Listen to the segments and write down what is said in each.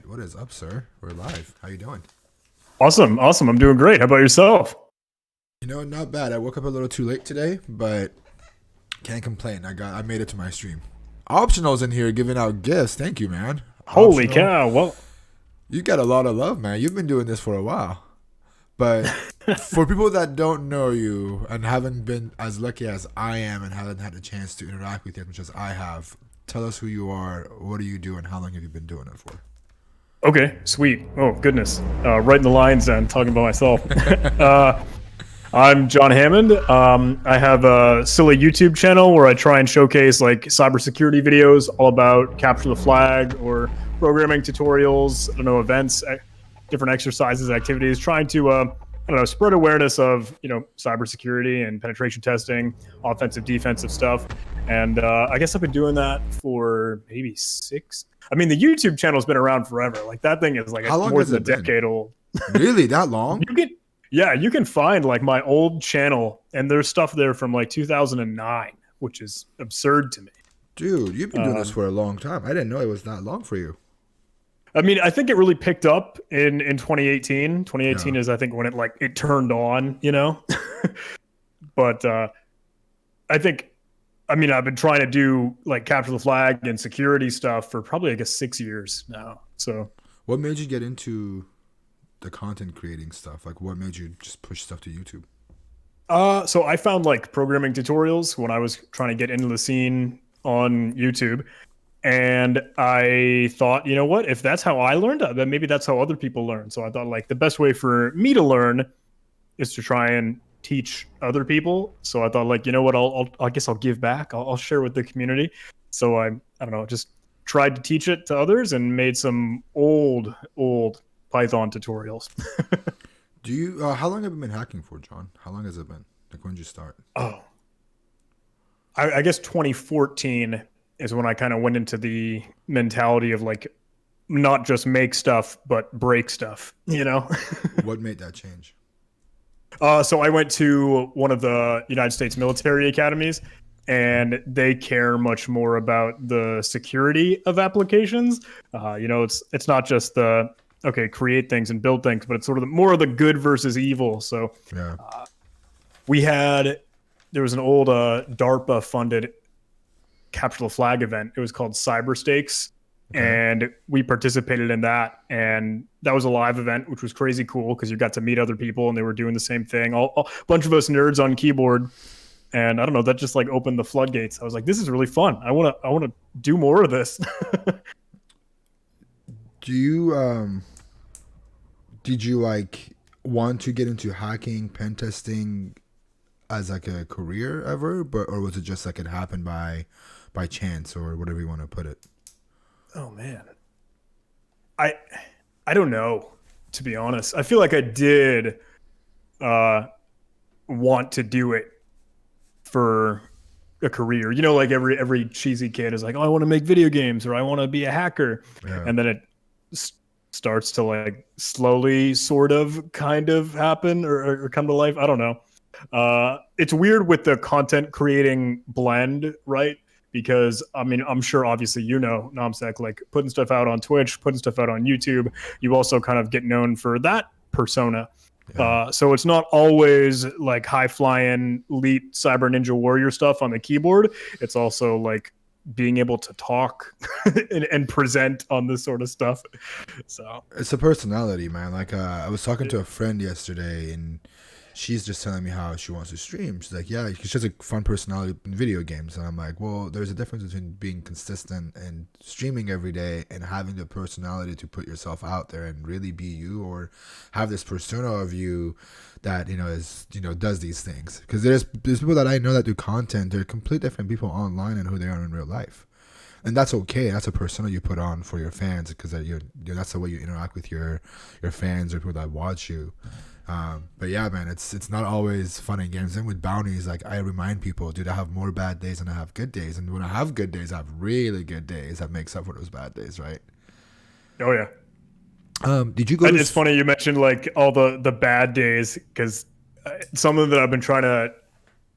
What is up, sir? We're live. How you doing? Awesome. I'm doing great. How about yourself? Not bad. I woke up a little too late today, but can't complain. I made it to my stream. Optional's in here giving out gifts. Thank you, man. Holy Optional, cow. Well, you got a lot of love, man. You've been doing this for a while. But for people that don't know you and haven't been as lucky as I am and haven't had a chance to interact with you as much as I have, tell us who you are, what do you do, and how long have you been doing it for? okay, sweet. Oh, goodness. Right in the lines then, talking about myself. I'm John Hammond. I have a silly YouTube channel where I try and showcase like cybersecurity videos all about capture the flag or programming tutorials, I don't know, events, different exercises, activities, trying to, spread awareness of, cybersecurity and penetration testing, offensive, defensive stuff. And I guess I've been doing that for maybe the YouTube channel's been around forever. Like that thing is like more than a decade old. Really? That long? You can find like my old channel and there's stuff there from like 2009, which is absurd to me. Dude, you've been doing this for a long time. I didn't know it was that long for you. I mean, I think it really picked up in 2018. 2018 is, I think, when it turned on, But I've been trying to do like capture the flag and security stuff for probably, I guess, 6 years now. So what made you get into the content creating stuff? Like what made you just push stuff to YouTube? So I found like programming tutorials when I was trying to get into the scene on YouTube. And I thought, you know what, if that's how I learned, then maybe that's how other people learn. So I thought like the best way for me to learn is to try and teach other people. So I thought like, you know what, I guess I'll give back. I'll share with the community. So I don't know, just tried to teach it to others and made some old Python tutorials. Do you, how long have you been hacking for, John? How long has it been? Like when did you start? Oh, I guess 2014 is when I kind of went into the mentality of like, not just make stuff, but break stuff, What made that change? So I went to one of the United States military academies, and they care much more about the security of applications. It's not just the, create things and build things, but it's sort of more of the good versus evil. So Yeah. There was an old DARPA funded capture the flag event. It was called Cyber Stakes. Okay. And we participated in that. And that was a live event, which was crazy cool because you got to meet other people and they were doing the same thing. A bunch of us nerds on keyboard. And I don't know, that just like opened the floodgates. I was like, this is really fun. I want to do more of this. Do you, did you like want to get into hacking, pen testing as like a career ever? Or was it just like it happened by chance or whatever you want to put it? Oh man. I don't know, to be honest. I feel like I did want to do it for a career. Like every cheesy kid is like, oh, I want to make video games or I want to be a hacker. Yeah. And then it starts to like slowly sort of kind of happen or come to life. I don't know. It's weird with the content creating blend, right? Because I'm sure obviously Namsek, like putting stuff out on Twitch, putting stuff out on YouTube, you also kind of get known for that persona. Yeah. So it's not always like high flying elite cyber ninja warrior stuff on the keyboard. It's also like being able to talk and present on this sort of stuff. So it's a personality, man. Like I was talking to a friend yesterday and she's just telling me how she wants to stream. She's like, yeah, she has a fun personality in video games. And I'm like, well, there's a difference between being consistent and streaming every day and having the personality to put yourself out there and really be you, or have this persona of you that, does these things. Because there's people that I know that do content. They're completely different people online and who they are in real life. And that's okay. That's a persona you put on for your fans because that's the way you interact with your fans or people that watch you. But yeah, man, it's not always fun and games. And with bounties, like I remind people, dude, I have more bad days than I have good days. And when I have good days, I have really good days that makes up for those bad days, right? Oh yeah. Did you go? It's funny you mentioned like all the bad days because something that I've been trying to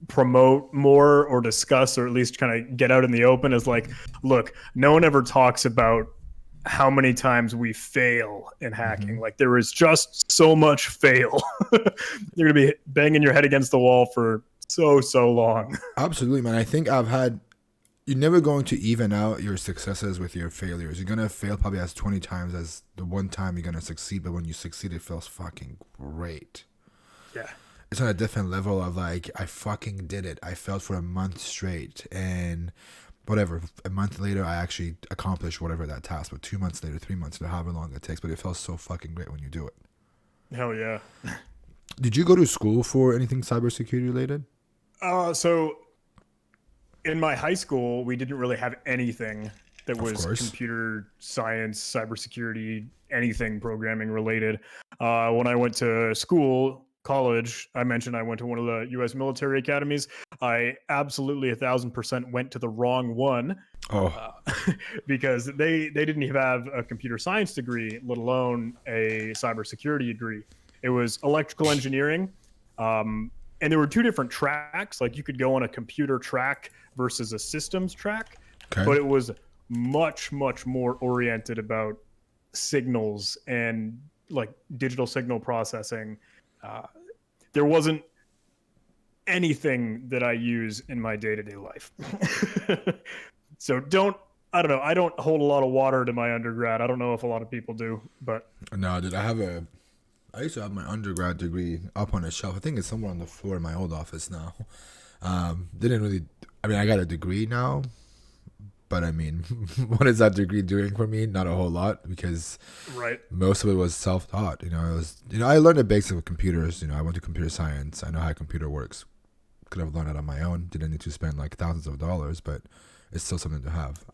promote more or discuss or at least kind of get out in the open is like, look, no one ever talks about how many times we fail in hacking. Mm-hmm. Like there is just so much fail. You're gonna be banging your head against the wall for so long. Absolutely, man. I think you're never going to even out your successes with your failures. You're gonna fail probably as 20 times as the one time you're gonna succeed, but when you succeed, it feels fucking great. Yeah. It's on a different level of like, I fucking did it. I failed for a month straight, and whatever, a month later, I actually accomplished whatever that task. But 2 months later, 3 months later, however long it takes, but it feels so fucking great when you do it. Hell yeah. Did you go to school for anything cybersecurity related? So in my high school, we didn't really have anything that Of was course. computer science, cybersecurity, anything programming related. When I went to school, college, I mentioned I went to one of the U.S. military academies. I absolutely 1,000% went to the wrong one Oh, because they didn't even have a computer science degree, let alone a cybersecurity degree. It was electrical engineering. And there were two different tracks. Like you could go on a computer track versus a systems track, okay. but it was much more oriented about signals and like digital signal processing. There wasn't anything that I use in my day-to-day life. So I don't know. I don't hold a lot of water to my undergrad. I don't know if a lot of people do, but No, dude, I used to have my undergrad degree up on a shelf. I think it's somewhere on the floor in my old office now. Didn't really, I mean, I got a degree now, but I mean, what is that degree doing for me? Not a whole lot, because right. most of it was self-taught. I learned the basics of computers. I went to computer science. I know how a computer works. Could have learned it on my own. Didn't need to spend like thousands of dollars, but it's still something to have.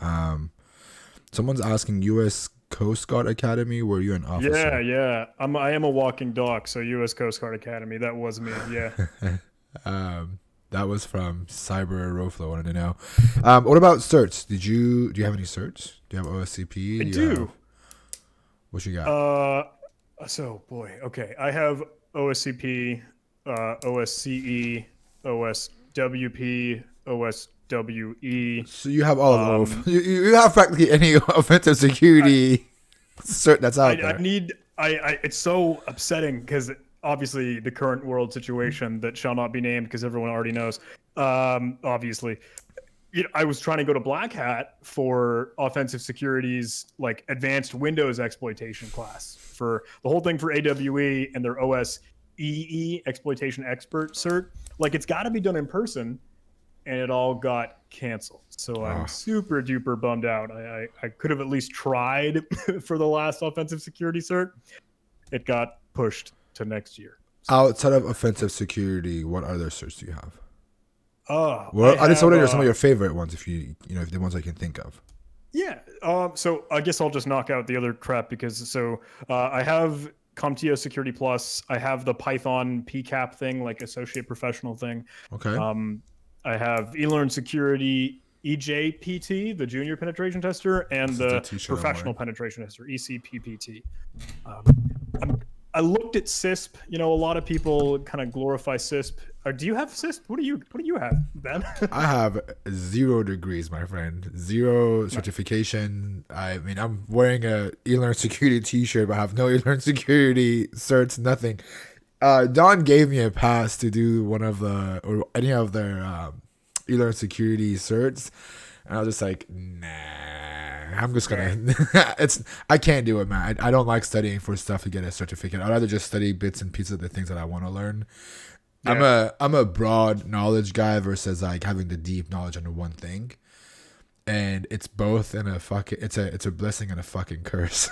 Someone's asking, U.S. Coast Guard Academy, were you an officer? Yeah. I am a walking doc. So U.S. Coast Guard Academy. That was me. Yeah. That was from Cyber Roflo. I wanted to know. What about certs? Do you have any certs? Do you have OSCP? I do. What you got? So boy. Okay. I have OSCP, OSCE, OSWP, OSWE. So you have all of them. You have practically any offensive security cert that's out there. It's so upsetting because obviously the current world situation that shall not be named because everyone already knows. Obviously, I was trying to go to Black Hat for offensive security's like advanced Windows exploitation class for the whole thing for AWE and their OSEE exploitation expert cert. Like it's got to be done in person, and it all got canceled. So I'm super duper bummed out. I could have at least tried for the last offensive security cert. It got pushed to next year. So. Outside of offensive security, what other certs do you have? I just wondering some of your favorite ones, if if the ones I can think of. Yeah. So I guess I'll just knock out the other crap because I have CompTIA Security Plus. I have the Python PCAP thing, like associate professional thing. Okay. I have eLearn Security EJPT, the junior penetration tester, and the professional penetration tester, ECPPT. I looked at CISP. A lot of people kind of glorify CISP. Do you have CISP? What do you have, Ben? I have 0 degrees, my friend. 0 certification. I mean, I'm wearing a eLearn Security T-shirt, but I have no eLearn Security certs. Nothing. Don gave me a pass to do any of their eLearn Security certs, and I was just like, nah. I'm just gonna. I can't do it, man. I don't like studying for stuff to get a certificate. I'd rather just study bits and pieces of the things that I want to learn. Yeah. I'm a broad knowledge guy versus like having the deep knowledge under one thing, and it's both in a fucking. It's a blessing and a fucking curse.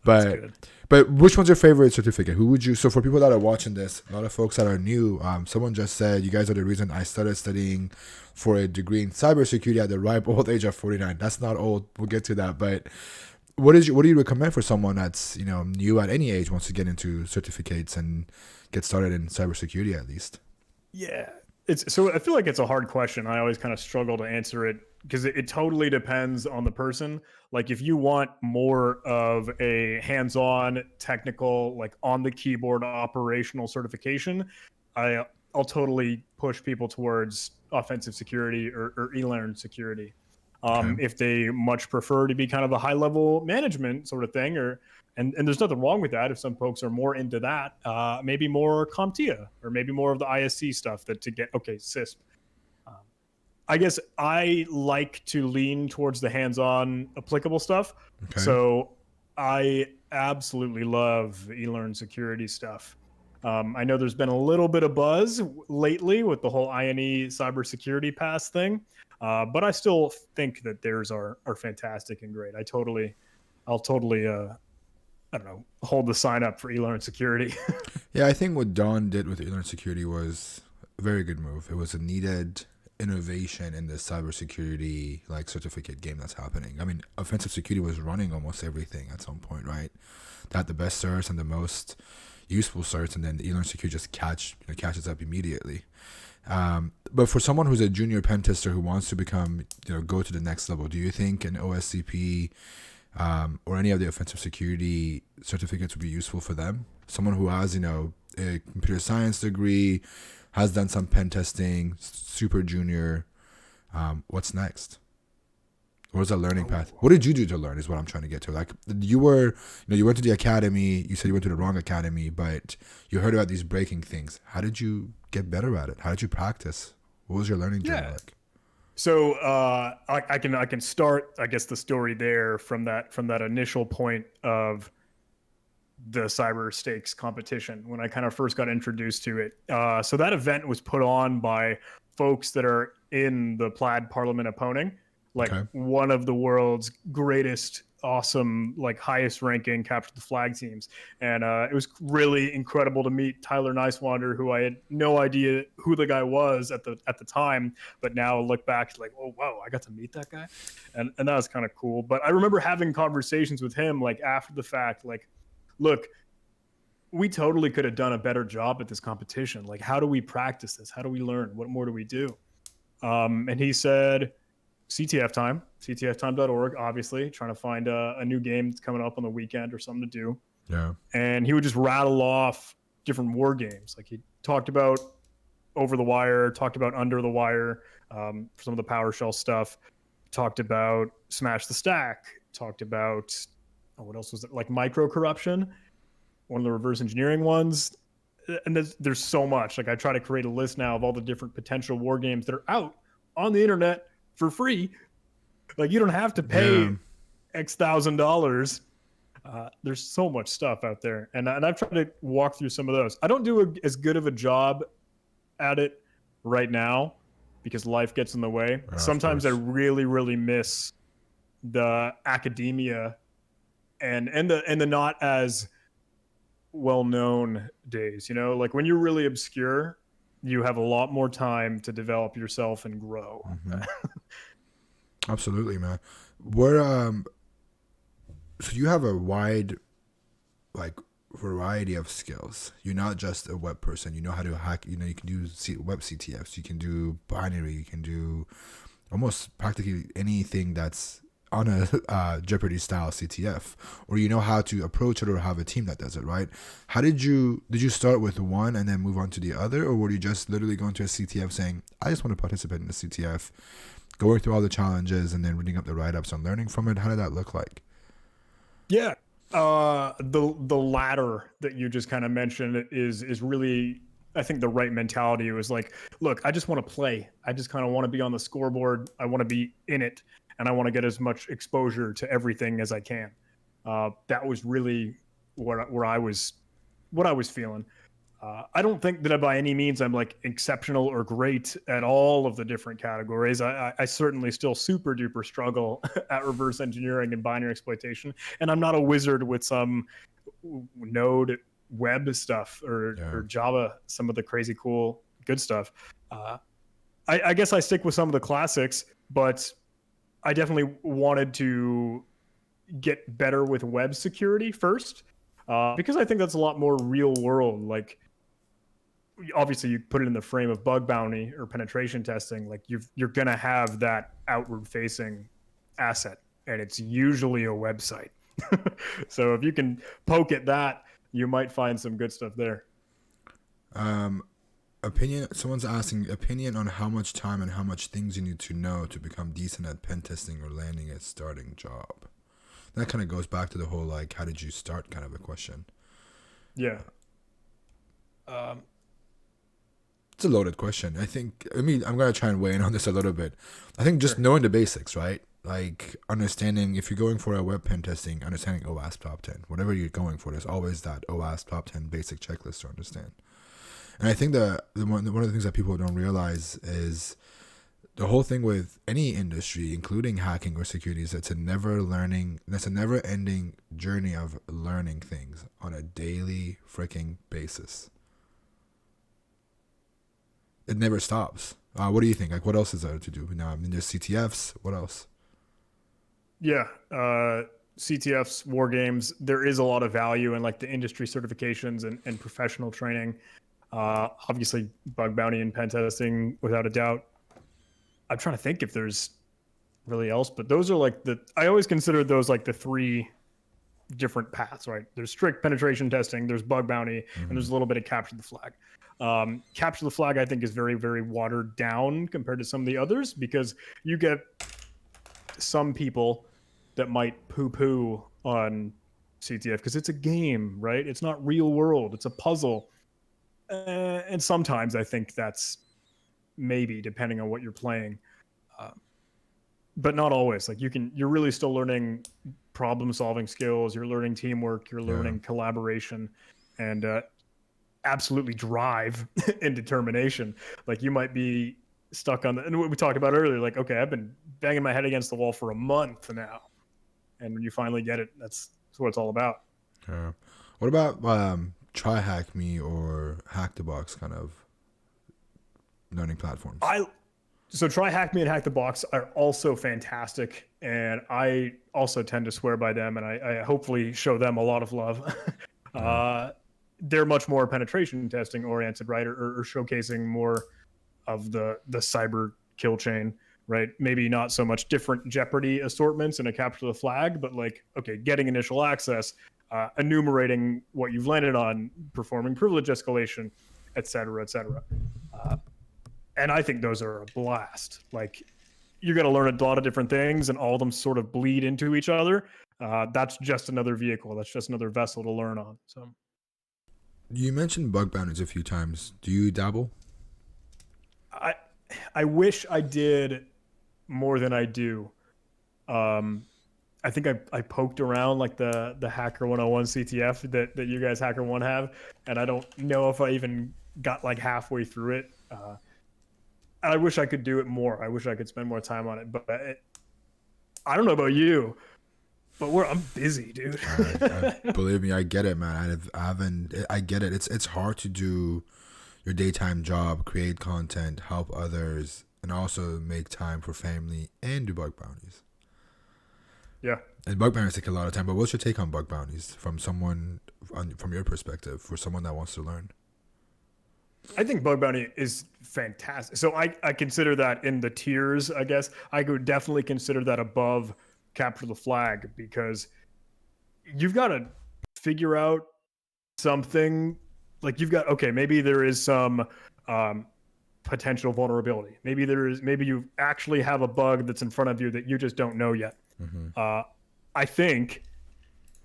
But which one's your favorite certificate? Who would you? So for people that are watching this, a lot of folks that are new, someone just said you guys are the reason I started studying for a degree in cybersecurity at the ripe old age of 49. That's not old. We'll get to that. But what do you recommend for someone that's new at any age, wants to get into certificates and get started in cybersecurity at least? Yeah, I feel like it's a hard question. I always kind of struggle to answer it because it totally depends on the person. Like if you want more of a hands-on technical, like on the keyboard operational certification, I'll totally push people towards offensive security or eLearn security. Okay. If they much prefer to be kind of a high level management sort of thing, and there's nothing wrong with that. If some folks are more into that, maybe more CompTIA or maybe more of the ISC stuff to get, okay, CISP. I guess I like to lean towards the hands-on applicable stuff. Okay. So I absolutely love eLearn security stuff. I know there's been a little bit of buzz lately with the whole INE cybersecurity pass thing, but I still think that theirs are fantastic and great. I'll totally, I don't know, hold the sign up for eLearn security. Yeah, I think what Don did with eLearn security was a very good move. It was a needed innovation in the cybersecurity like certificate game that's happening. I mean, offensive security was running almost everything at some point, right? They had the best certs and the most useful certs, and then the eLearn security just catches up immediately. But for someone who's a junior pen tester who wants to become, go to the next level, do you think an OSCP or any of the offensive security certificates would be useful for them? Someone who has, a computer science degree, has done some pen testing, super junior. What's next? What was the learning path? What did you do to learn is what I'm trying to get to. Like you were, you went to the academy, you said you went to the wrong academy, but you heard about these breaking things. How did you get better at it? How did you practice? What was your learning journey like? So I can start, I guess, the story there from that initial point of the cyber stakes competition when I kind of first got introduced to it. So that event was put on by folks that are in the Plaid Parliament opponing, like one of the world's greatest, awesome, like highest ranking capture the flag teams. And it was really incredible to meet Tyler Nicewander, who I had no idea who the guy was at the time, but now look back like, oh wow, I got to meet that guy. And that was kind of cool. But I remember having conversations with him like after the fact, like, look, we totally could have done a better job at this competition. Like, how do we practice this? How do we learn? What more do we do? And he said, CTF time, ctftime.org, obviously, trying to find a new game that's coming up on the weekend or something to do. Yeah. And he would just rattle off different war games. Like he talked about Over the Wire, talked about Under the Wire, for some of the PowerShell stuff, talked about Smash the Stack, talked about, what else was it? Like Micro Corruption, one of the reverse engineering ones. And there's so much. Like I try to create a list now of all the different potential war games that are out on the internet for free. Like you don't have to pay X $1,000. There's so much stuff out there, and I've tried to walk through some of those. I don't do as good of a job at it right now because life gets in the way. Sometimes I really, really miss the academia and the not as well-known days. Like when you're really obscure, you have a lot more time to develop yourself and grow. Mm-hmm. Absolutely, man. So you have a wide, like, variety of skills. You're not just a web person. You know how to hack. You can do web CTFs. You can do binary. You can do almost practically anything that's on a Jeopardy style CTF, or you know how to approach it, or have a team that does it, right? How did you start with one and then move on to the other, or were you just literally going to a CTF saying, I just want to participate in the CTF, going through all the challenges and then reading up the write-ups and learning from it? How did that look like? Yeah, the latter that you just kind of mentioned is really, I think, the right mentality. It was like, look, I just want to play. I just kind of want to be on the scoreboard. I want to be in it. And I want to get as much exposure to everything as I can. That was really what I was feeling. I don't think that by any means I'm like exceptional or great at all of the different categories. I certainly still super duper struggle at reverse engineering and binary exploitation. And I'm not a wizard with some Node web stuff or Java, some of the crazy cool good stuff. I guess I stick with some of the classics, but I definitely wanted to get better with web security first, because I think that's a lot more real world. Like, obviously, you put it in the frame of bug bounty or penetration testing. Like, you're gonna have that outward facing asset, and it's usually a website. So if you can poke at that, you might find some good stuff there. opinion. Someone's asking opinion on how much time and how much things you need to know to become decent at pen testing or landing a starting job. That kind of goes back to the whole like, how did you start kind of a question. Yeah. It's a loaded question. I'm gonna try and weigh in on this a little bit. I think just knowing the basics, right? Like understanding if you're going for a web pen testing, understanding OWASP top 10. Whatever you're going for, there's always that OWASP top 10 basic checklist to understand. And I think one of the things that people don't realize is the whole thing with any industry, including hacking or security, is it's a never ending journey of learning things on a daily freaking basis. It never stops. What do you think? Like, what else is there to do now? I mean, there's CTFs. What else? Yeah. CTFs, war games. There is a lot of value in like the industry certifications and professional training. Obviously, bug bounty and pen testing, without a doubt. I'm trying to think if there's really else, but those are like I always consider those like the three different paths, right? There's strict penetration testing, there's bug bounty, and there's a little bit of capture the flag. Capture the flag, I think, is very, very watered down compared to some of the others because you get some people that might poo-poo on CTF because it's a game, right? It's not real world. It's a puzzle. And sometimes I think that's maybe depending on what you're playing. But not always. Like you're really still learning problem solving skills. You're learning teamwork. You're learning collaboration and absolutely drive and determination. Like you might be stuck on and what we talked about earlier, like, okay, I've been banging my head against the wall for a month now. And when you finally get it, that's what it's all about. Yeah. What about Try Hack Me or Hack the Box kind of learning platforms? So Try Hack Me and Hack the Box are also fantastic, and I also tend to swear by them, and I hopefully show them a lot of love. They're much more penetration testing oriented, right, or showcasing more of the cyber kill chain, right? Maybe not so much different Jeopardy assortments and a capture the flag, but like, okay, getting initial access, enumerating what you've landed on, performing privilege escalation, et cetera, et cetera. And I think those are a blast. Like, you're going to learn a lot of different things, and all of them sort of bleed into each other. That's just another vehicle. That's just another vessel to learn on. So, you mentioned bug bounties a few times. Do you dabble? I wish I did more than I do. I think I poked around like the Hacker 101 CTF that you guys Hacker 1 have, and I don't know if I even got like halfway through it. I wish I could do it more. I wish I could spend more time on it, but I don't know about you, but I'm busy, dude. Believe me, I get it, man. I get it. It's hard to do your daytime job, create content, help others, and also make time for family and do bug bounties. Yeah. And bug bounties take a lot of time. But what's your take on bug bounties from your perspective, for someone that wants to learn? I think bug bounty is fantastic. So I consider that in the tiers, I guess. I could definitely consider that above capture the flag because you've got to figure out something. Like maybe there is some potential vulnerability. Maybe you actually have a bug that's in front of you that you just don't know yet. Mm-hmm. I think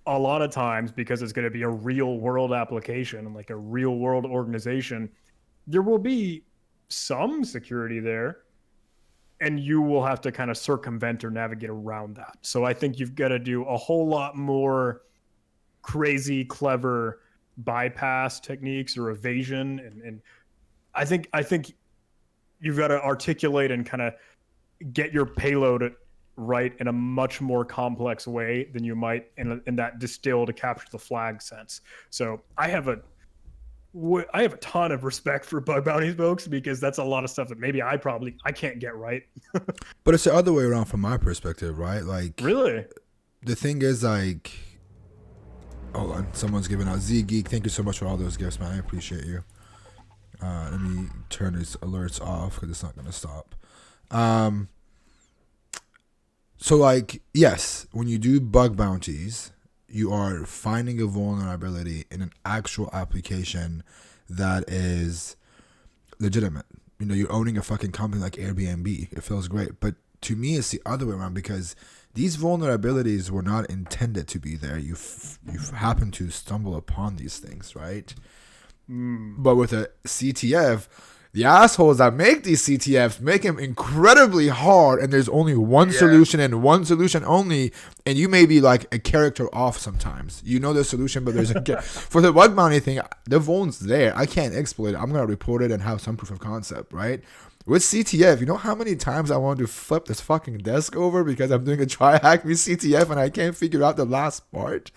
a lot of times, because it's going to be a real world application and like a real world organization, there will be some security there, and you will have to kind of circumvent or navigate around that. So I think you've got to do a whole lot more crazy, clever bypass techniques or evasion. And I think you've got to articulate and kind of get your payload right in a much more complex way than you might in that distilled capture the flag sense. So I have a ton of respect for bug bounties, folks, because that's a lot of stuff that maybe I can't get right. But it's the other way around from my perspective, right? Like, really, the thing is, like, hold on, someone's giving out Z Geek. Thank you so much for all those gifts, man. I appreciate you. Let me turn these alerts off because it's not going to stop. So, like, yes, when you do bug bounties, you are finding a vulnerability in an actual application that is legitimate. You know, you're owning a fucking company like Airbnb. It feels great. But to me, it's the other way around because these vulnerabilities were not intended to be there. You've happened to stumble upon these things, right? But with a CTF, the assholes that make these CTFs make them incredibly hard, and there's only one solution and one solution only, and you may be like a character off sometimes. You know the solution, but there's a for the bug bounty thing, the vuln's there. I can't exploit it. I'm gonna report it and have some proof of concept, right? With CTF, you know how many times I wanted to flip this fucking desk over because I'm doing a try hack with CTF and I can't figure out the last part?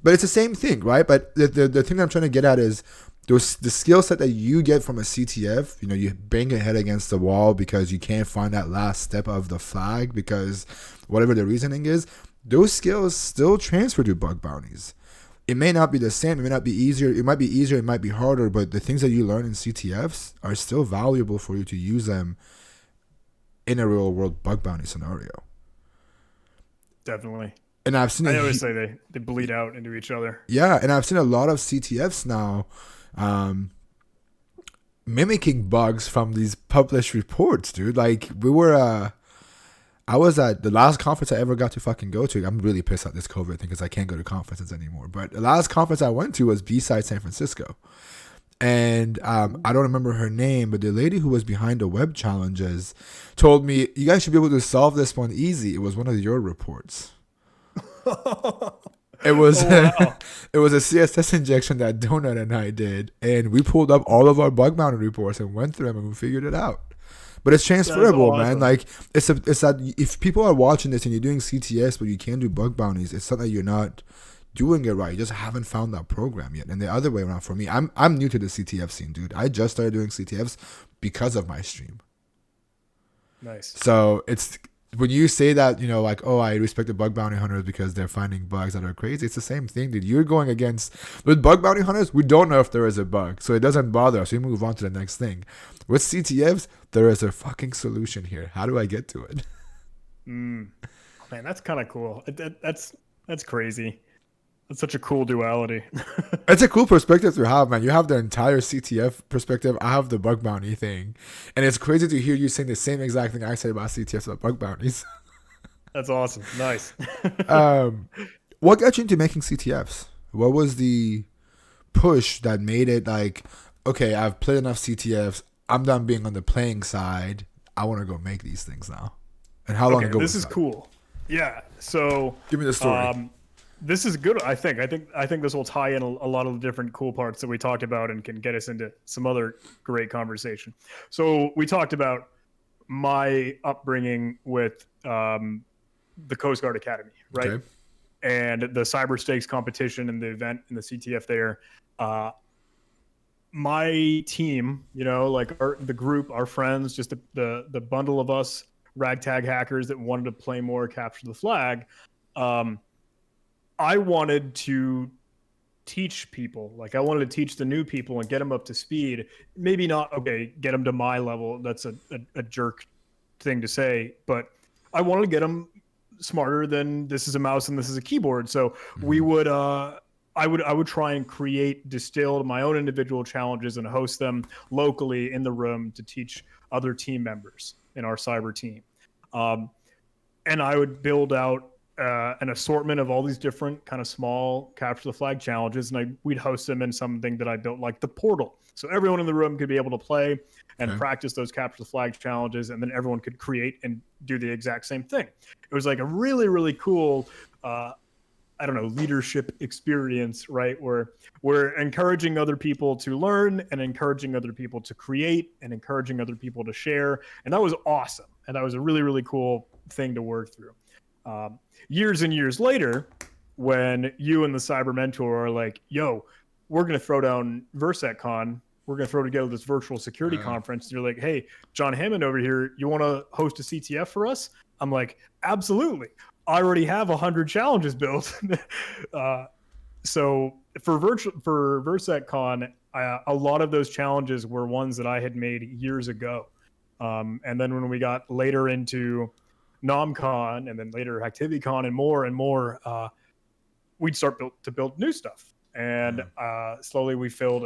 But it's the same thing, right? But the thing that I'm trying to get at is the skill set that you get from a CTF, you know, you bang your head against the wall because you can't find that last step of the flag because whatever the reasoning is, those skills still transfer to bug bounties. It may not be the same. It may not be easier. It might be easier. It might be harder. But the things that you learn in CTFs are still valuable for you to use them in a real world bug bounty scenario. Definitely. And I've seen I always say they bleed out into each other. Yeah, and I've seen a lot of CTFs now mimicking bugs from these published reports, dude. Like I was at the last conference I ever got to fucking go to. I'm really pissed at this COVID thing because I can't go to conferences anymore. But the last conference I went to was B-Side San Francisco. And I don't remember her name, but the lady who was behind the web challenges told me, you guys should be able to solve this one easy. It was one of your reports. It was it was a CSS injection that Donut and I did, and we pulled up all of our bug bounty reports and went through them and we figured it out. But it's transferable, awesome, man. Like it's that if people are watching this and you're doing CTS but you can't do bug bounties, it's not that you're not doing it right. You just haven't found that program yet. And the other way around for me, I'm new to the CTF scene, dude. I just started doing CTFs because of my stream. Nice. So it's when you say that, you know, like, oh, I respect the bug bounty hunters because they're finding bugs that are crazy. It's the same thing, dude. You're going against with bug bounty hunters. We don't know if there is a bug, so it doesn't bother us. We move on to the next thing. With CTFs, there is a fucking solution here. How do I get to it? Man, that's kind of cool. That's crazy. That's such a cool duality. It's a cool perspective to have, man. You have the entire CTF perspective. I have the bug bounty thing. And it's crazy to hear you saying the same exact thing I said about CTFs about bug bounties. That's awesome. Nice. What got you into making CTFs? What was the push that made it like, okay, I've played enough CTFs. I'm done being on the playing side. I want to go make these things now. And how long ago was that? This is cool. Yeah. So give me the story. This is good. I think this will tie in a lot of the different cool parts that we talked about and can get us into some other great conversation. So we talked about my upbringing with the Coast Guard Academy, right? Okay. And the cyber stakes competition and the event in the CTF there. My team, you know, like the group, our friends, just the bundle of us ragtag hackers that wanted to play more Capture the Flag. I wanted to teach people, like I wanted to teach the new people and get them up to speed. Maybe not, okay, get them to my level. That's a jerk thing to say, but I wanted to get them smarter than this is a mouse and this is a keyboard. So we would, I would try and distill my own individual challenges and host them locally in the room to teach other team members in our cyber team. And I would build out an assortment of all these different kind of small Capture the Flag challenges, and we'd host them in something that I built like the portal. So everyone in the room could be able to play and practice those Capture the Flag challenges, and then everyone could create and do the exact same thing. It was like a really, really cool, leadership experience, right? Where we're encouraging other people to learn and encouraging other people to create and encouraging other people to share. And that was awesome. And that was a really, really cool thing to work through. Years and years later, when you and the cyber mentor are like, yo, we're going to throw down VersetCon, we're going to throw together this virtual security conference. And you're like, hey, John Hammond over here, you want to host a CTF for us? I'm like, absolutely. I already have 100 challenges built. So for VersetCon, a lot of those challenges were ones that I had made years ago. And then when we got later into NomCon and then later ActivityCon and more, we'd start to build new stuff. And slowly we filled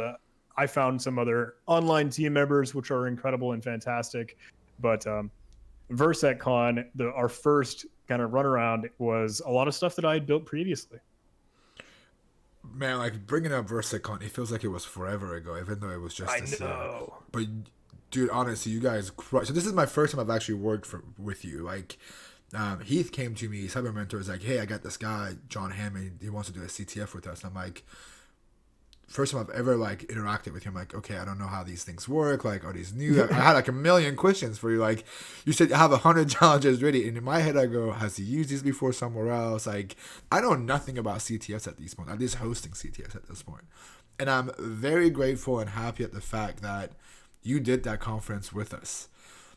I found some other online team members, which are incredible and fantastic. But VersetCon, our first kind of runaround was a lot of stuff that I had built previously. Man, like bringing up VersetCon, it feels like it was forever ago, even though it was just this year. But dude, honestly, you guys. So this is my first time I've actually worked with you. Like, Heath came to me, Cyber Mentor, was like, "Hey, I got this guy, John Hammond. He wants to do a CTF with us." And I'm like, first time I've ever like interacted with him. Like, okay, I don't know how these things work. Like, are these new? I had like a million questions for you. Like, you said you have 100 challenges ready, and in my head I go, has he used these before somewhere else? Like, I know nothing about CTFs at this point. I'm just hosting CTFs at this point, and I'm very grateful and happy at the fact that you did that conference with us,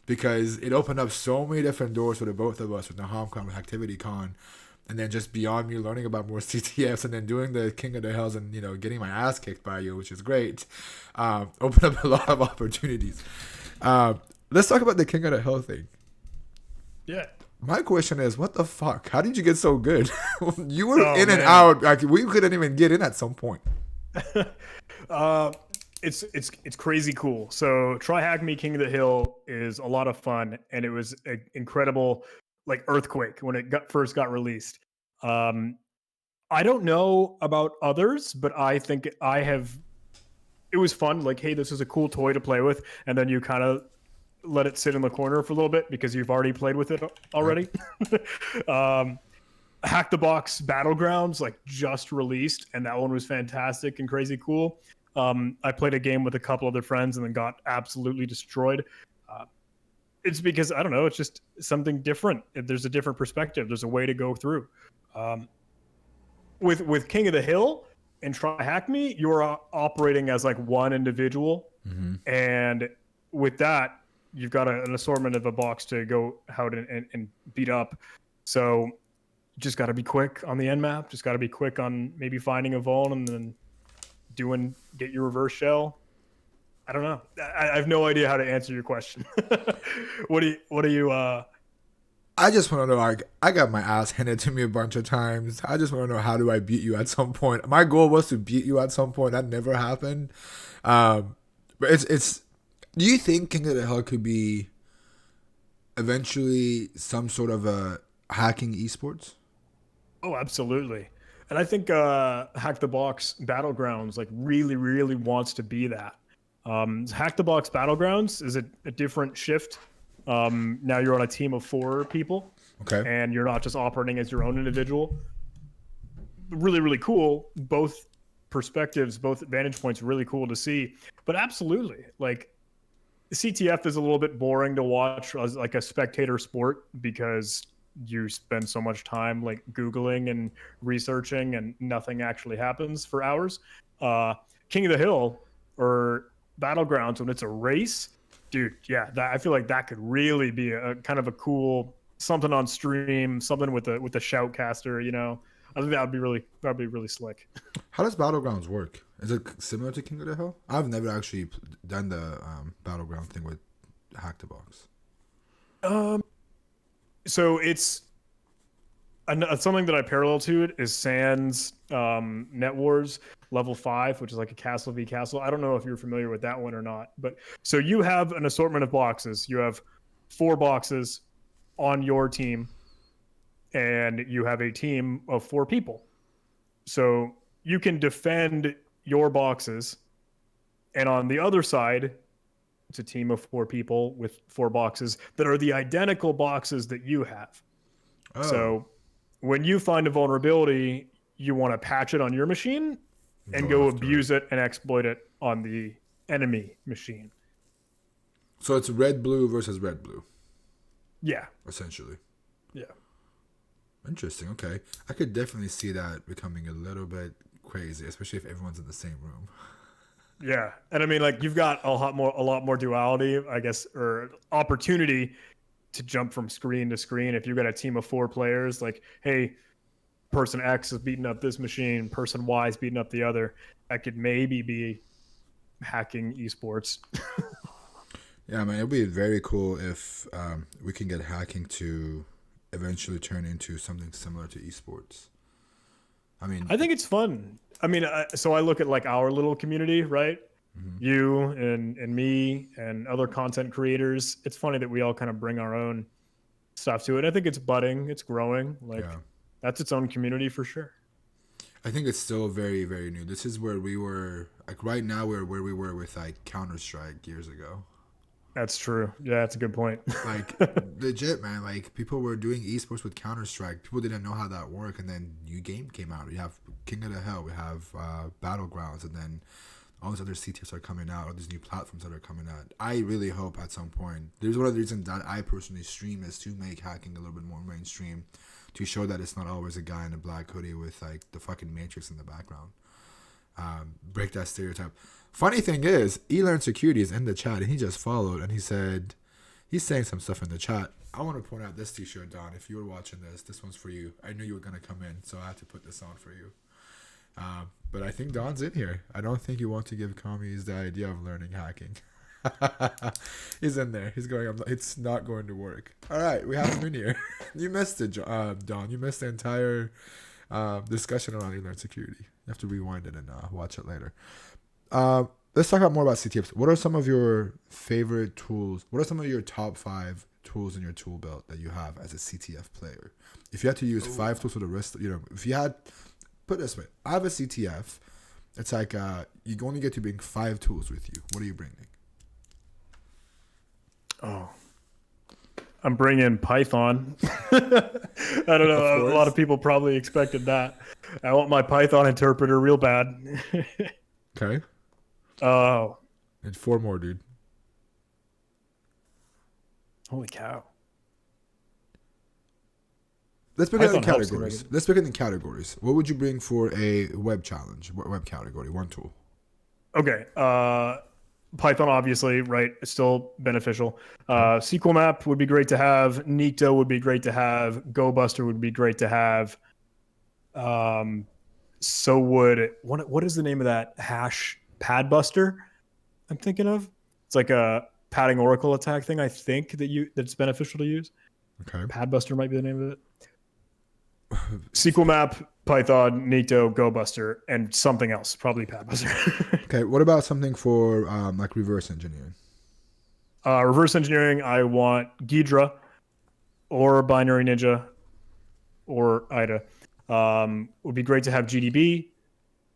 because it opened up so many different doors for the both of us with the HomCon, with ActivityCon. And then just beyond me learning about more CTFs and then doing the King of the Hells and, getting my ass kicked by you, which is great, opened up a lot of opportunities. Let's talk about the King of the Hell thing. Yeah. My question is, what the fuck? How did you get so good? You were in and out. Like, we couldn't even get in at some point. It's crazy cool. So Try Hack Me King of the Hill is a lot of fun, and it was an incredible like earthquake when it first got released. I don't know about others, but I think it was fun. Like, hey, this is a cool toy to play with, and then you kind of let it sit in the corner for a little bit because you've already played with it already. Hack the Box Battlegrounds like just released, and that one was fantastic and crazy cool. I played a game with a couple other friends and then got absolutely destroyed. It's because, I don't know, it's just something different. There's a different perspective. There's a way to go through. With King of the Hill and Try Hack Me, you're operating as like one individual. Mm-hmm. And with that, you've got an assortment of a box to go out and beat up. So you just got to be quick on the end map. Just got to be quick on maybe finding a vuln and then get your reverse shell. I don't know. I have no idea how to answer your question. What do you I just want to know, like, I got my ass handed to me a bunch of times. I just want to know, how do I beat you at some point? My goal was to beat you at some point. That never happened. But it's do you think King of the Hill could be eventually some sort of a hacking esports? Oh, absolutely. And I think Hack the Box Battlegrounds like really, really wants to be that. Hack the Box Battlegrounds is a different shift. Now you're on a team of 4 people. Okay. And you're not just operating as your own individual. Really, really cool. Both perspectives, both vantage points, really cool to see. But absolutely, like, CTF is a little bit boring to watch as like a spectator sport because you spend so much time like Googling and researching and nothing actually happens for hours. King of the Hill or Battlegrounds, when it's a race, dude, yeah, I feel like that could really be a kind of a cool something on stream, something with the shoutcaster, I think that'd be really slick. How does Battlegrounds work? Is it similar to King of the Hill? I've never actually done the Battleground thing with Hack the Box. So it's something that I parallel to it is Sans Net Wars Level 5, which is like a castle v castle. I don't know if you're familiar with that one or not, but so you have an assortment of boxes. You have 4 boxes on your team, and you have a team of 4 people. So you can defend your boxes, and on the other side, it's a team of 4 people with 4 boxes that are the identical boxes that you have. Oh. So when you find a vulnerability, you want to patch it on your machine and go abuse it and exploit it on the enemy machine. So it's red-blue versus red-blue. Yeah. Essentially. Yeah. Interesting. Okay. I could definitely see that becoming a little bit crazy, especially if everyone's in the same room. Yeah. And I mean, like, you've got a lot more duality, I guess, or opportunity to jump from screen to screen. If you've got a team of 4 players, like, hey, person X is beating up this machine, person Y is beating up the other, that could maybe be hacking esports. Yeah, man, it'll be very cool if we can get hacking to eventually turn into something similar to esports. I mean, I think it's fun. I mean, so I look at like our little community, right? you and me and other content creators. It's funny that we all kind of bring our own stuff to it. I think it's budding, it's growing. Like that's its own community for sure. I think it's still very, very new. This is where we were, like right now we're where we were with like Counter-Strike years ago. That's true. Yeah, that's a good point. Like legit, man. Like people were doing esports with Counter-Strike. People didn't know how that worked, and then new game came out. We have King of the Hill, we have Battlegrounds, and then all these other CTFs are coming out, all these new platforms that are coming out. I really hope at some point. There's one of the reasons that I personally stream is to make hacking a little bit more mainstream, to show that it's not always a guy in a black hoodie with like the fucking Matrix in the background. Break that stereotype. Funny thing is, eLearn Security is in the chat, and he just followed, and he said, he's saying some stuff in the chat. I want to point out this t-shirt, Don. If you were watching this one's for you. I knew you were going to come in, so I had to put this on for you. But I think Don's in here. I don't think you want to give commies the idea of learning hacking. He's in there. He's going, it's not going to work. All right, we have him in here. You missed it, Don. You missed the entire discussion around eLearn Security. You have to rewind it and watch it later. Let's talk about more about CTFs. What are some of your favorite tools? What are some of your top 5 tools in your tool belt that you have as a CTF player? If you had to use 5 tools for the rest, if you had, put it this way, I have a CTF. It's like you only get to bring 5 tools with you. What are you bringing? Oh, I'm bringing Python. I don't know. A lot of people probably expected that. I want my Python interpreter real bad. Okay. Oh. And 4 more, dude. Holy cow. Let's begin in categories. Let's begin in categories. What would you bring for a web challenge? Web category, 1 tool. Okay. Python, obviously, right? It's still beneficial. SQL Map would be great to have. Nikto would be great to have. GoBuster would be great to have. So would what is the name of that hash pad buster I'm thinking of? It's like a padding Oracle attack thing. I think that's beneficial to use. Okay. Pad buster might be the name of it. SQL Map, Python, Nikto, GoBuster, and something else, probably Pad buster. Okay. What about something for like reverse engineering? Reverse engineering, I want Ghidra or Binary Ninja or IDA. Would be great to have GDB.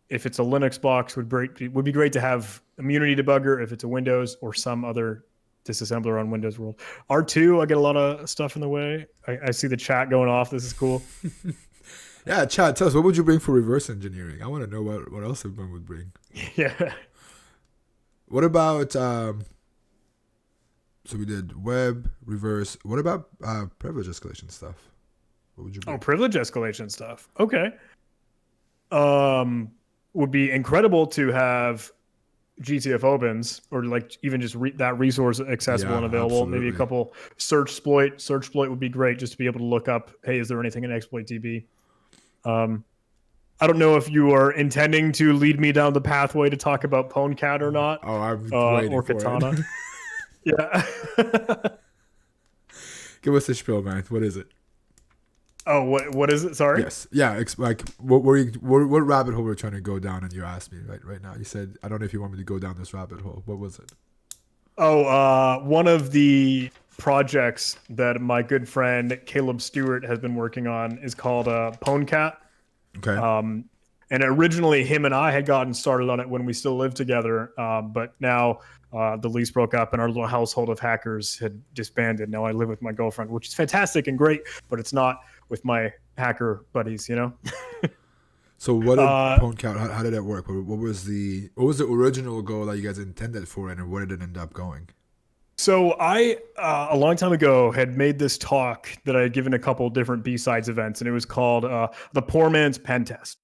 If it's a Linux box, would be great to have Immunity Debugger if it's a Windows or some other disassembler on Windows World. R2, I get a lot of stuff in the way. I see the chat going off. This is cool. Yeah, chat, tell us, what would you bring for reverse engineering? I want to know what else everyone would bring. Yeah. What about, so we did web, reverse. What about privilege escalation stuff? What would you bring? Oh, privilege escalation stuff. Okay. Would be incredible to have GTF opens or like even just that resource accessible and available. Absolutely. Maybe a couple search exploit. Search exploit would be great just to be able to look up, hey, is there anything in exploit DB? I don't know if you are intending to lead me down the pathway to talk about PwnCat or not. Oh, I'm waiting or Katana. Yeah. Give us a spiel, man. What is it? Oh, what is it? Sorry. Yes. Yeah. Like what rabbit hole we're trying to go down, and you asked me right now. You said, I don't know if you want me to go down this rabbit hole. What was it? Oh, one of the projects that my good friend Caleb Stewart has been working on is called PwnCat. Okay. And originally him and I had gotten started on it when we still lived together. But now the lease broke up and our little household of hackers had disbanded. Now I live with my girlfriend, which is fantastic and great, but it's not with my hacker buddies, you know? So what did PwnCat, how did that work? What was the original goal that you guys intended for it, and where did it end up going? So I, a long time ago, had made this talk that I had given a couple different B-Sides events, and it was called The Poor Man's Pen Test.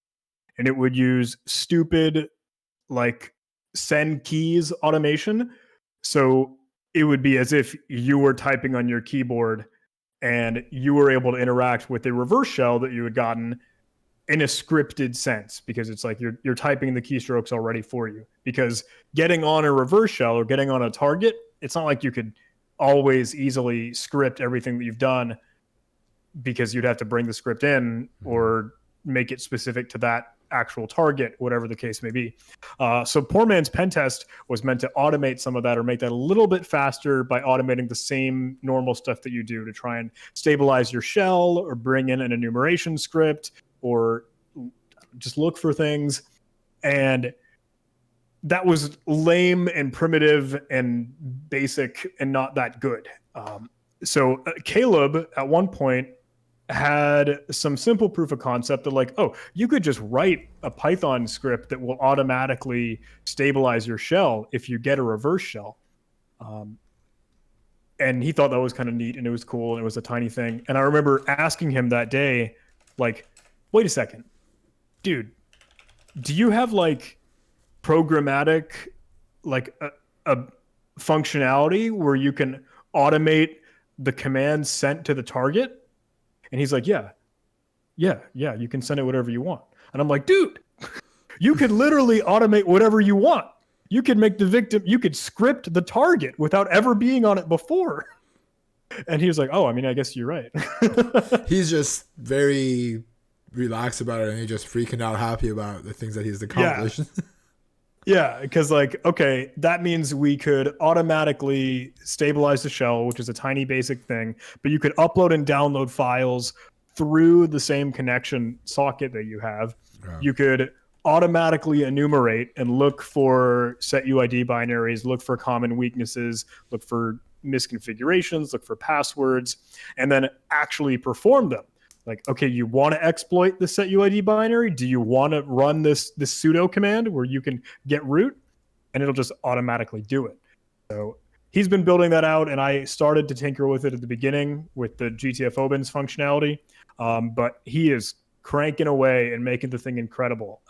And it would use stupid, like, send keys automation. So it would be as if you were typing on your keyboard and you were able to interact with a reverse shell that you had gotten in a scripted sense, because it's like you're typing the keystrokes already for you. Because getting on a reverse shell or getting on a target, it's not like you could always easily script everything that you've done, because you'd have to bring the script in or make it specific to that actual target, whatever the case may be. So Poor Man's Pentest was meant to automate some of that or make that a little bit faster by automating the same normal stuff that you do to try and stabilize your shell or bring in an enumeration script or just look for things. And that was lame and primitive and basic and not that good. So Caleb at one point had some simple proof of concept that like, oh, you could just write a Python script that will automatically stabilize your shell if you get a reverse shell. And he thought that was kind of neat and it was cool and it was a tiny thing. And I remember asking him that day, like, wait a second, dude, do you have like programmatic, like a functionality where you can automate the command sent to the target? And he's like, yeah, you can send it whatever you want. And I'm like, dude, you could literally automate whatever you want. You could make the victim, you could script the target without ever being on it before. And he was like, oh, I mean, I guess you're right. He's just very relaxed about it and he's just freaking out happy about the things that he's accomplished. Yeah, because like, okay, that means we could automatically stabilize the shell, which is a tiny basic thing, but you could upload and download files through the same connection socket that you have. Yeah. You could automatically enumerate and look for set UID binaries, look for common weaknesses, look for misconfigurations, look for passwords, and then actually perform them. Like, okay, you want to exploit the set UID binary? Do you want to run this sudo command where you can get root? And it'll just automatically do it. So he's been building that out, and I started to tinker with it at the beginning with the GTF Obins functionality. But he is cranking away and making the thing incredible.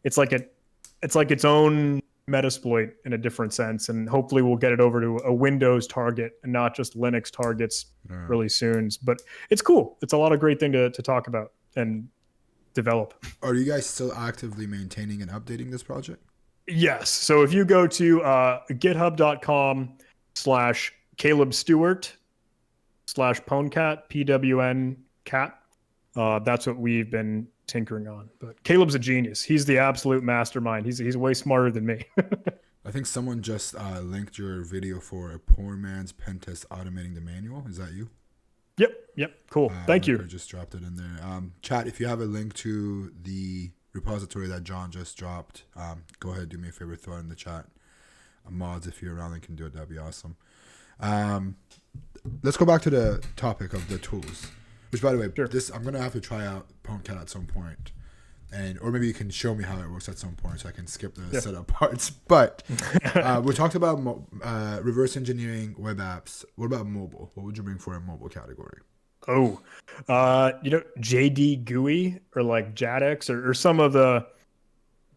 It's like its own Metasploit in a different sense, and hopefully we'll get it over to a Windows target and not just Linux targets really soon. But it's cool. It's a lot of great thing to talk about and develop. Are you guys still actively maintaining and updating this project? Yes. So if you go to github.com/Caleb Stewart/Pwncat, PWN cat, that's what we've been tinkering on. But Caleb's a genius. He's the absolute mastermind. He's way smarter than me. I think someone just linked your video for a Poor Man's Pentest automating the manual. Is that you? Yep. Cool. Thank you. I just dropped it in there. Chat, if you have a link to the repository that John just dropped, go ahead, do me a favor, throw it in the chat. Mods, if you're around and can do it, that'd be awesome. Let's go back to the topic of the tools. Which, by the way, sure. I'm gonna have to try out Pwncat at some point, or maybe you can show me how it works at some point, so I can skip the setup parts. But we talked about reverse engineering web apps. What about mobile? What would you bring for a mobile category? Oh, JD GUI or like JADX or some of the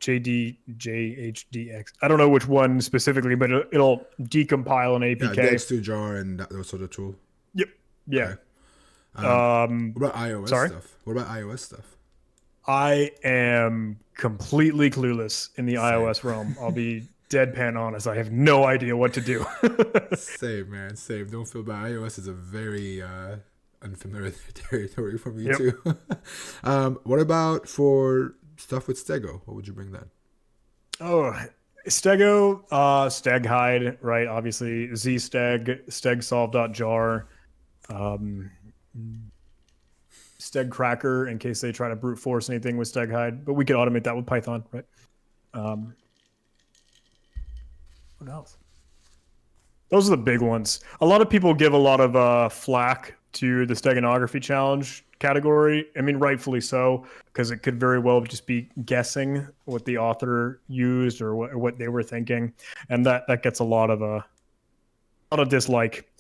JHDX. I don't know which one specifically, but it'll decompile an APK. Yeah, Dex2Jar and that sort of tool. Yep. Yeah. Okay. What about iOS stuff? What about iOS stuff? I am completely clueless in the iOS realm. I'll be deadpan honest. I have no idea what to do. Same, man. Same. Don't feel bad. iOS is a very unfamiliar territory for me too. What about for stuff with Stego? What would you bring then? Oh, Stego, StegHide, right? Obviously, zsteg, stegsolve.jar. StegCracker in case they try to brute force anything with StegHide, but we could automate that with Python, right? What else? Those are the big ones. A lot of people give a lot of flack to the steganography challenge category. I mean, rightfully so, because it could very well just be guessing what the author used or what they were thinking, and that gets a lot of dislike.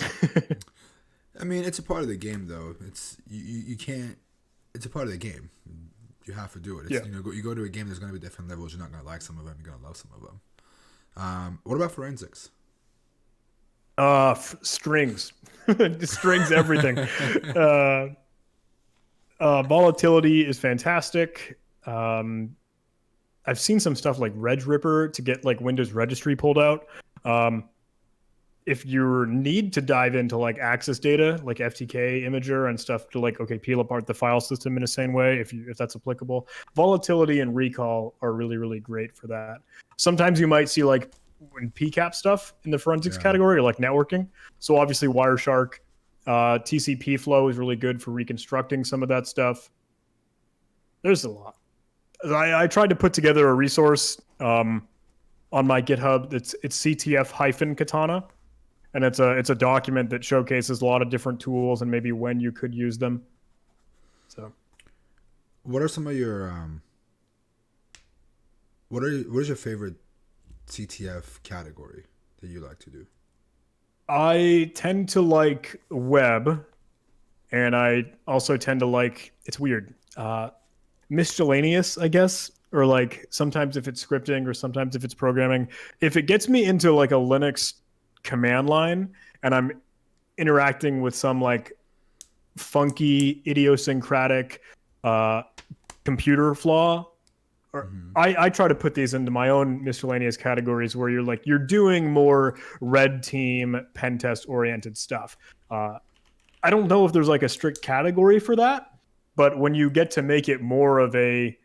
I mean, it's a part of the game, though. It's you can't. It's a part of the game. You have to do it. It's, you go to a game. There's going to be different levels. You're not going to like some of them. You're going to love some of them. What about forensics? Strings, strings, everything. Volatility is fantastic. I've seen some stuff like Reg Ripper to get like Windows registry pulled out. if you need to dive into like access data, like FTK imager and stuff to like, okay, peel apart the file system in a same way, if that's applicable, volatility and recall are really, really great for that. Sometimes you might see like in PCAP stuff in the forensics category or like networking. So obviously Wireshark, TCP flow is really good for reconstructing some of that stuff. There's a lot. I tried to put together a resource on my GitHub. It's CTF-Katana. And it's a document that showcases a lot of different tools and maybe when you could use them. So, what are some of your what is your favorite CTF category that you like to do? I tend to like web, and I also tend to like, it's weird, miscellaneous, I guess, or like sometimes if it's scripting or sometimes if it's programming. If it gets me into like a Linux command line and I'm interacting with some like funky idiosyncratic computer flaw, or I try to put these into my own miscellaneous categories where you're doing more red team pen test oriented stuff. I don't know if there's like a strict category for that, but when you get to make it more of a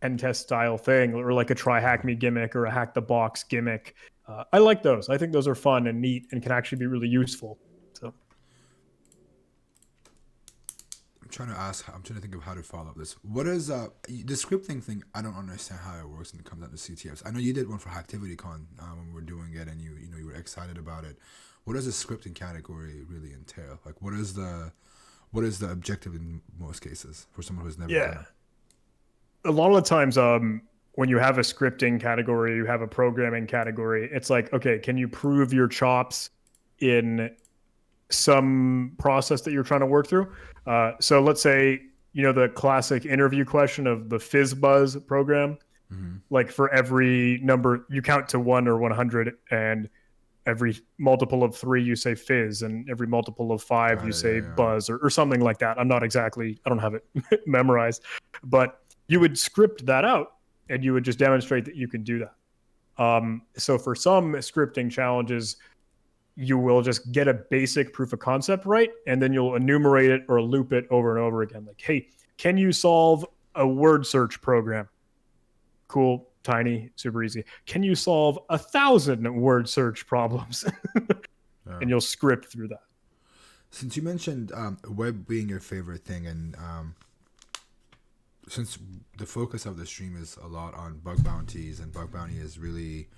pen test style thing, or like a try hack me gimmick or a hack the box gimmick, I like those. I think those are fun and neat and can actually be really useful. So I'm trying to think of how to follow up this. What is the scripting thing? I don't understand how it works when it comes down to CTFs. I know you did one for HacktivityCon when we were doing it, and you were excited about it. What does the scripting category really entail? Like, what is the objective in most cases for someone who's never done it? A lot of the times, when you have a scripting category, you have a programming category, it's like, okay, can you prove your chops in some process that you're trying to work through? So let's say, the classic interview question of the FizzBuzz program, like for every number, you count to 1 or 100, and every multiple of 3, you say fizz, and every multiple of 5, you say buzz, or something like that. I don't have it memorized, but you would script that out and you would just demonstrate that you can do that. So for some scripting challenges, you will just get a basic proof of concept right, and then you'll enumerate it or loop it over and over again. Like, hey, can you solve a word search program? Cool, tiny, super easy. Can you solve 1,000 word search problems? And you'll script through that. Since you mentioned web being your favorite thing, and since the focus of the stream is a lot on bug bounties, and bug bounty is really,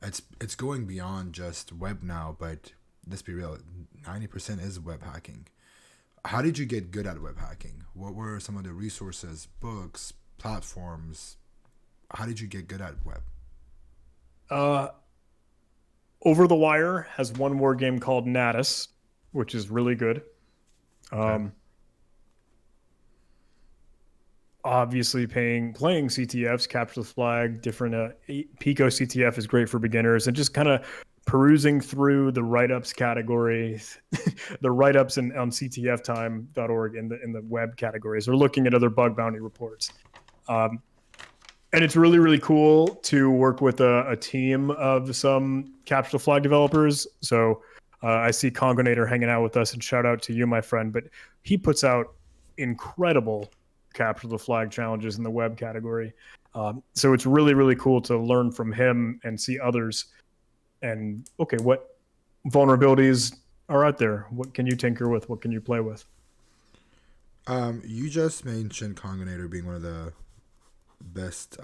it's going beyond just web now, but let's be real, 90% is web hacking. How did you get good at web hacking? What were some of the resources, books, platforms? How did you get good at web? Over the Wire has one war game called Natus, which is really good. Okay. Obviously playing CTFs, capture the flag, different Pico CTF is great for beginners, and just kind of perusing through the write-ups categories, the write-ups on ctftime.org in the web categories, or looking at other bug bounty reports. And it's really, really cool to work with a team of some capture the flag developers. So I see Congonator hanging out with us, and shout out to you, my friend, but he puts out incredible capture the flag challenges in the web category. So it's really, really cool to learn from him and see others. And okay, what vulnerabilities are out there? What can you tinker with? What can you play with? You just mentioned Congonator being one of the best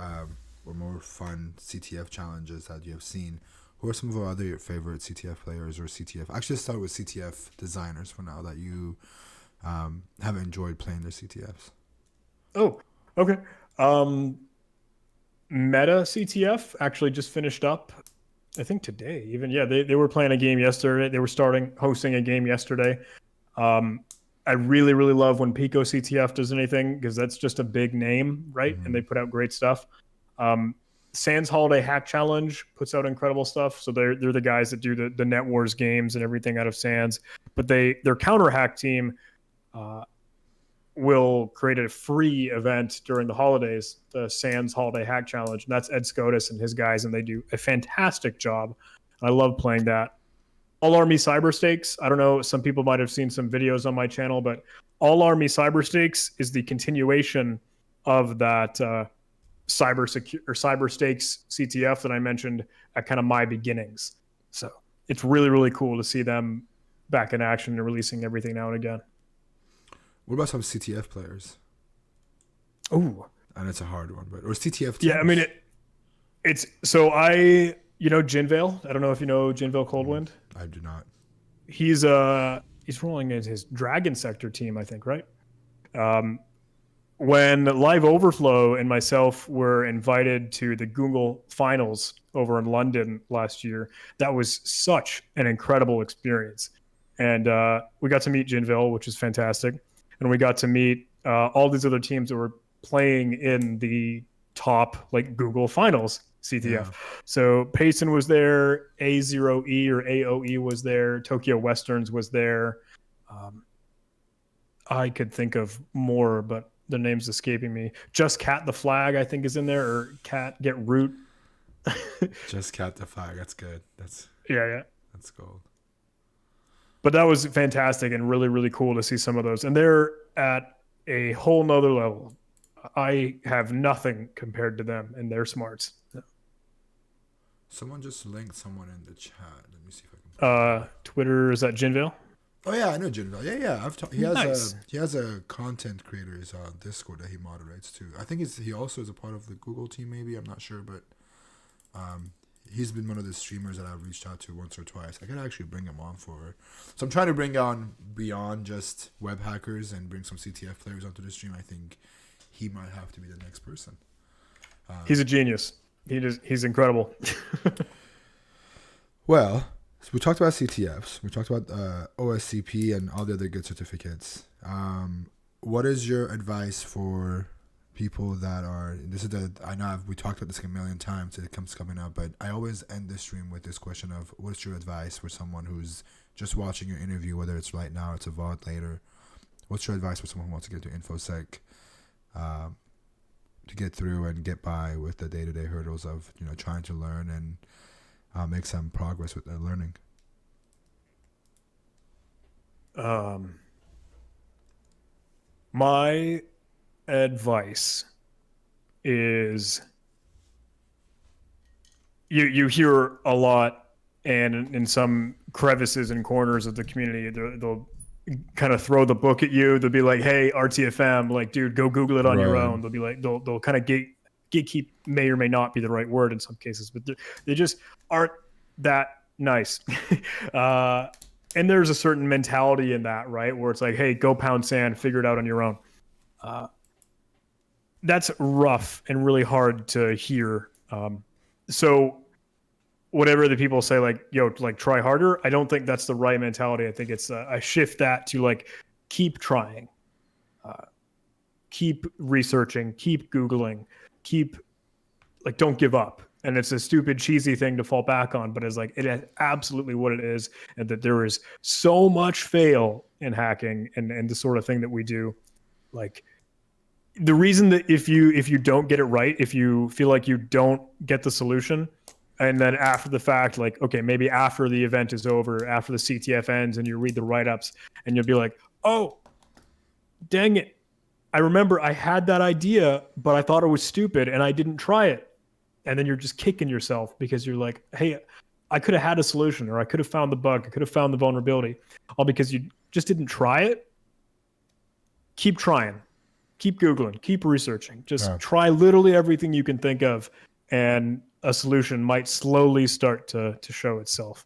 or more fun CTF challenges that you have seen. Who are some of our other favorite CTF players or CTF? Actually, let's start with CTF designers for now that you have enjoyed playing their CTFs. Oh, okay. Meta CTF actually just finished up, I think today even. Yeah, they were playing a game yesterday. They were hosting a game yesterday. I really, really love when Pico CTF does anything, because that's just a big name, right? Mm-hmm. And they put out great stuff. Sans Holiday Hack Challenge puts out incredible stuff. So they're the guys that do the Net Wars games and everything out of Sans. But their counter hack team will create a free event during the holidays, the Sans Holiday Hack Challenge. And that's Ed Scotus and his guys, and they do a fantastic job. I love playing that. All Army Cyber Stakes. I don't know. Some people might have seen some videos on my channel, but All Army Cyber Stakes is the continuation of that cyber stakes CTF that I mentioned at kind of my beginnings. So it's really, really cool to see them back in action and releasing everything now and again. What about some CTF players? Oh, and it's a hard one, but or CTF teams? Yeah, I mean it's so Jinvale. I don't know if you know Jinvale Coldwind. I do not. He's rolling in his Dragon Sector team, I think, right? When Live Overflow and myself were invited to the Google Finals over in London last year, that was such an incredible experience. And we got to meet Jinville, which is fantastic. And we got to meet all these other teams that were playing in the top like Google Finals CTF. Yeah. So Payson was there, A0E or AOE was there, Tokyo Westerns was there. I could think of more, but the name's escaping me. Just Cat the Flag, I think, is in there, or Cat Get Root. Just Cat the Flag. That's good. That's gold. But that was fantastic and really, really cool to see some of those. And they're at a whole nother level. I have nothing compared to them and their smarts. Someone just linked someone in the chat. Let me see if I can. Twitter, is that Jinville? Oh yeah, I know Jinville. Yeah. He has a content creators Discord that he moderates too. I think he also is a part of the Google team. Maybe I'm not sure, but he's been one of the streamers that I've reached out to once or twice. I gotta actually bring him on for. So I'm trying to bring on beyond just web hackers and bring some CTF players onto the stream. I think he might have to be the next person. He's a genius. He's incredible. Well, so we talked about CTFs. We talked about OSCP and all the other good certificates. What is your advice for people that are? I know we talked about this a million times. It comes coming up, but I always end this stream with this question of, what's your advice for someone who's just watching your interview, whether it's right now, it's a VOD later. What's your advice for someone who wants to get into InfoSec? To get through and get by with the day-to-day hurdles of trying to learn and make some progress with their learning. My advice is you hear a lot, and in some crevices and corners of the community, they'll kind of throw the book at you. They'll be like, hey, RTFM, like, dude, go Google it on your own. They'll be like, they'll kind of gatekeep, may or may not be the right word in some cases, but they just aren't that nice. And there's a certain mentality in that, right? Where it's like, hey, go pound sand, figure it out on your own. That's rough and really hard to hear. So whatever the people say, like, like try harder, I don't think that's the right mentality. I think it's I shift that to like, keep trying, keep researching, keep Googling, don't give up. And it's a stupid, cheesy thing to fall back on, but it's like, it is absolutely what it is. And that there is so much fail in hacking and the sort of thing that we do. Like, the reason that if you don't get it right, if you feel like you don't get the solution, and then after the fact, like, okay, maybe after the event is over, after the CTF ends and you read the write-ups, and you'll be like, oh, dang it. I remember I had that idea, but I thought it was stupid and I didn't try it. And then you're just kicking yourself because you're like, hey, I could have had a solution, or I could have found the bug, I could have found the vulnerability, all because you just didn't try it. Keep trying, keep Googling, keep researching, just try literally everything you can think of, and a solution might slowly start to show itself.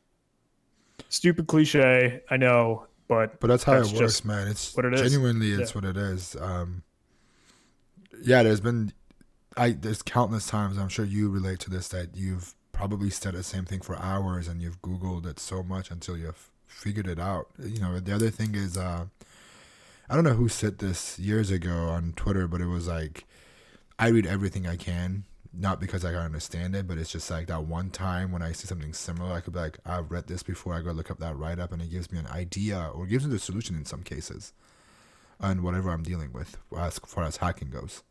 Stupid cliche, I know, but that's how it works, man. It's what it is. Genuinely, it's what it is. There's countless times, I'm sure you relate to this, that you've probably said the same thing for hours and you've Googled it so much until you've figured it out. The other thing is, I don't know who said this years ago on Twitter, but it was like, I read everything I can, not because I can understand it, but it's just like that one time when I see something similar, I could be like, I've read this before, I go look up that write-up, and it gives me an idea, or gives me the solution in some cases, on whatever I'm dealing with as far as hacking goes.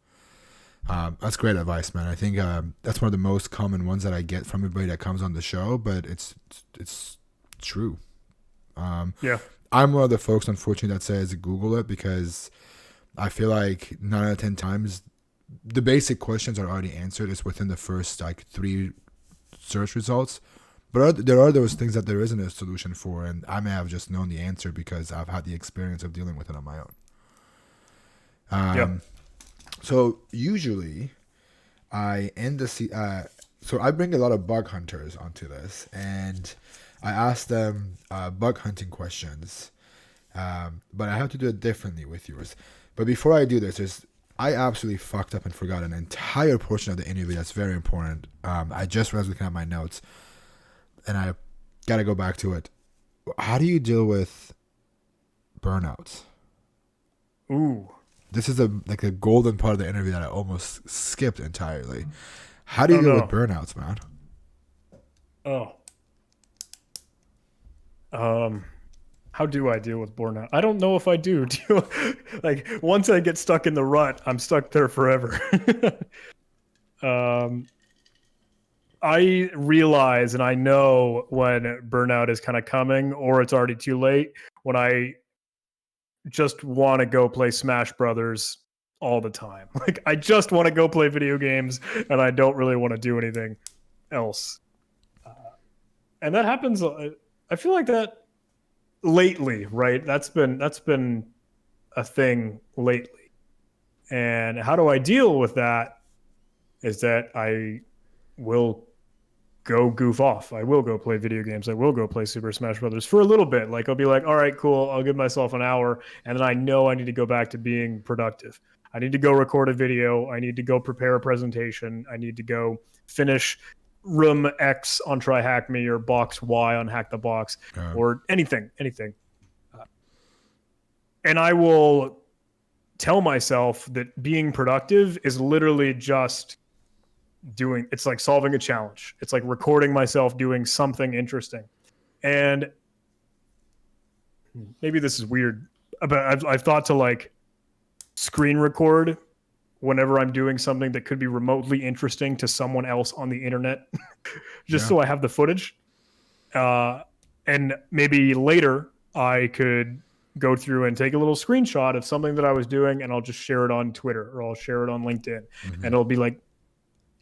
That's great advice, man. I think that's one of the most common ones that I get from everybody that comes on the show, but it's true. Yeah. I'm one of the folks, unfortunately, that says Google it, because I feel like 9 out of 10 times the basic questions are already answered. It's within the first like 3 search results. But there are those things that there isn't a solution for, and I may have just known the answer because I've had the experience of dealing with it on my own. Yeah. So usually, I end the so I bring a lot of bug hunters onto this, and I ask them bug hunting questions. But I have to do it differently with yours. But before I do this, I absolutely fucked up and forgot an entire portion of the interview that's very important. I just was looking at my notes, and I got to go back to it. How do you deal with burnouts? Ooh. This is a golden part of the interview that I almost skipped entirely. How do you deal with burnouts, man? How do I deal with burnout? I don't know if I do. Like, once I get stuck in the rut, I'm stuck there forever. I realize and I know when burnout is kind of coming or it's already too late, when I just want to go play Smash Brothers all the time. Like, I just want to go play video games and I don't really want to do anything else. And that happens. I feel like that lately, right? That's been a thing lately. And how do I deal with that? Is that I will go goof off. I will go play video games. I will go play Super Smash Brothers for a little bit. Like, I'll be like, all right, cool. I'll give myself an hour. And then I know I need to go back to being productive. I need to go record a video. I need to go prepare a presentation. I need to go finish room X on Try Hack Me or box Y on Hack the Box or anything. And I will tell myself that being productive is literally just it's like solving a challenge. It's like recording myself doing something interesting. And maybe this is weird, but I've thought to like screen record whenever I'm doing something that could be remotely interesting to someone else on the internet, just so I have the footage. And maybe later I could go through and take a little screenshot of something that I was doing, and I'll just share it on Twitter or I'll share it on LinkedIn. And it'll be like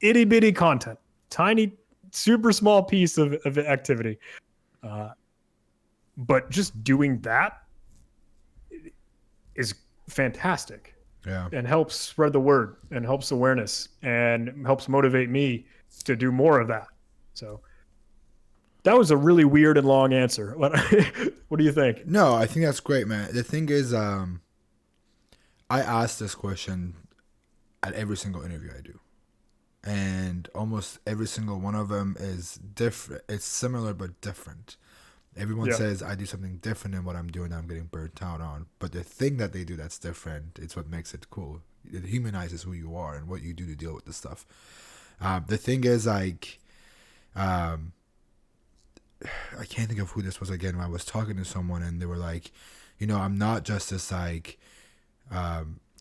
itty bitty content, tiny, super small piece of activity. But just doing that is fantastic. Yeah. And helps spread the word and helps awareness and helps motivate me to do more of that. So that was a really weird and long answer. What do you think? No, I think that's great, man. The thing is, I ask this question at every single interview I do. And almost every single one of them is different. It's similar but different. Everyone says I do something different than what I'm doing that I'm getting burnt out on. But the thing that they do that's different, it's what makes it cool. It humanizes who you are and what you do to deal with the stuff. The thing is, like, I can't think of who this was again. When I was talking to someone and they were like, I'm not just this like,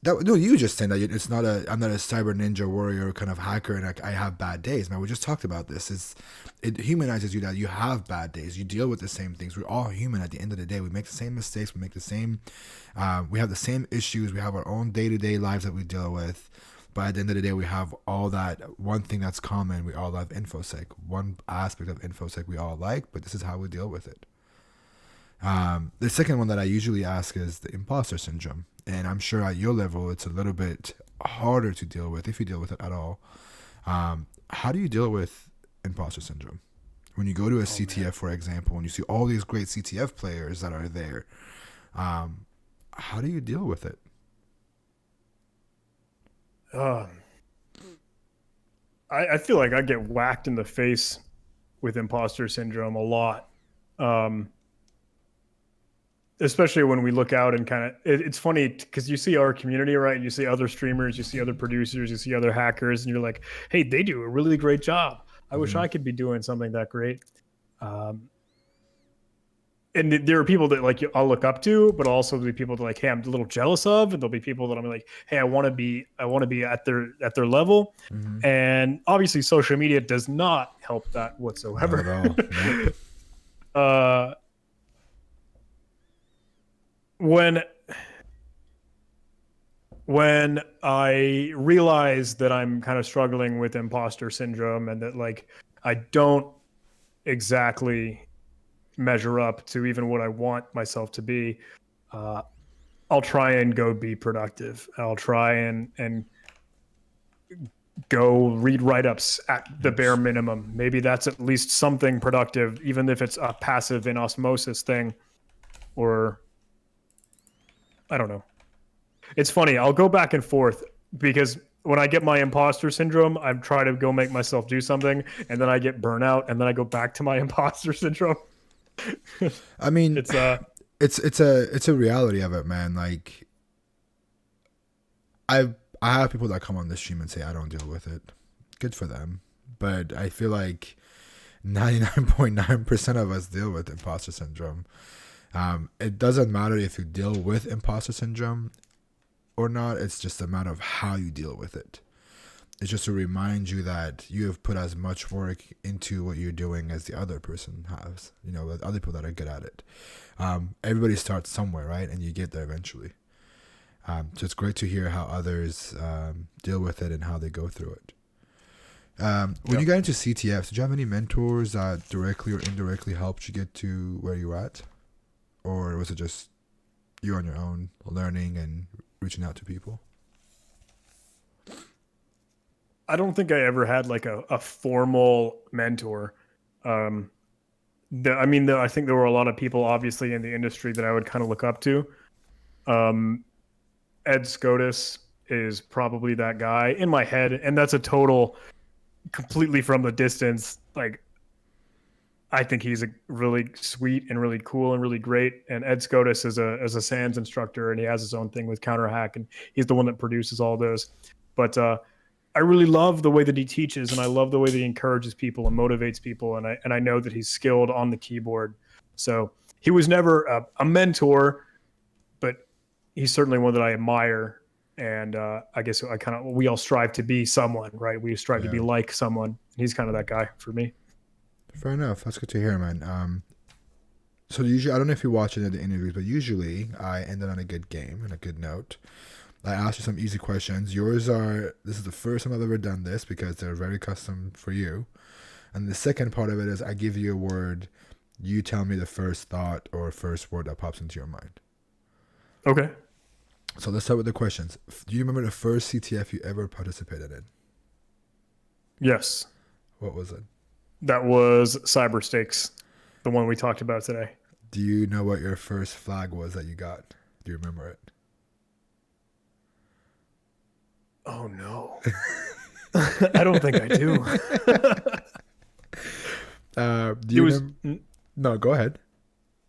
you just saying that I'm not a cyber ninja warrior kind of hacker and I have bad days, man. We just talked about this. It humanizes you that you have bad days. You deal with the same things. We're all human at the end of the day. We make the same mistakes. We make the same, we have the same issues. We have our own day-to-day lives that we deal with. But at the end of the day, we have all that one thing that's common. We all have InfoSec. One aspect of InfoSec we all like, but this is how we deal with it. The second one that I usually ask is the imposter syndrome. And I'm sure at your level, it's a little bit harder to deal with, if you deal with it at all. How do you deal with imposter syndrome? When you go to a CTF, for example, and you see all these great CTF players that are there, how do you deal with it? I feel like I get whacked in the face with imposter syndrome a lot. Especially when we look out and kind of, it's funny because you see our community, right? And you see other streamers, you see other producers, you see other hackers, and you're like, hey, they do a really great job. I wish I could be doing something that great. and there are people that like I'll look up to, but also there'll be people that like, hey, I'm a little jealous of, and there'll be people that I'm like, hey, I want to be at their level. Mm-hmm. And obviously, social media does not help that Not at whatsoever. all. Nope. uh, when when I realize that I'm kind of struggling with imposter syndrome and that like I don't exactly measure up to even what I want myself to be, uh, I'll try and go be productive. I'll try and go read write-ups at the bare minimum. Maybe that's at least something productive, even if it's a passive in osmosis thing, or I don't know. It's funny. I'll go back and forth because when I get my imposter syndrome, I try to go make myself do something, and then I get burnout, and then I go back to my imposter syndrome. I mean, It's it's a reality of it, man. Like, I have people that come on the stream and say I don't deal with it. Good for them, but I feel like 99.9% of us deal with imposter syndrome. It doesn't matter if you deal with imposter syndrome or not. It's just a matter of how you deal with it. It's just to remind you that you have put as much work into what you're doing as the other person has. You know, with other people that are good at it. Everybody starts somewhere, right? And you get there eventually. So it's great to hear how others deal with it and how they go through it. When you got into CTF, did you have any mentors that directly or indirectly helped you get to where you're at? Or was it just you on your own, learning and reaching out to people? I don't think I ever had like a formal mentor. I think there were a lot of people obviously in the industry that I would kind of look up to. Ed Scotus is probably that guy in my head, and that's a total completely from the distance. Like, I think he's a really sweet and really cool and really great. And Ed Scotus is a SANS instructor, and he has his own thing with CounterHack, and he's the one that produces all those. But I really love the way that he teaches, and I love the way that he encourages people and motivates people, and I know that he's skilled on the keyboard. So he was never a mentor, but he's certainly one that I admire. And I guess we all strive to be someone, right? We strive to be like someone. He's kind of that guy for me. Fair enough. That's good to hear, man. So usually, I don't know if you watch any of the interviews, but usually I ended on a good game and a good note. I asked you some easy questions. This is the first time I've ever done this because they're very custom for you. And the second part of it is I give you a word. You tell me the first thought or first word that pops into your mind. Okay. So let's start with the questions. Do you remember the first CTF you ever participated in? Yes. What was it? That was Cyber Stakes, the one we talked about today. Do you know what your first flag was that you got? Do you remember it? Oh, no. I don't think I do. No, go ahead.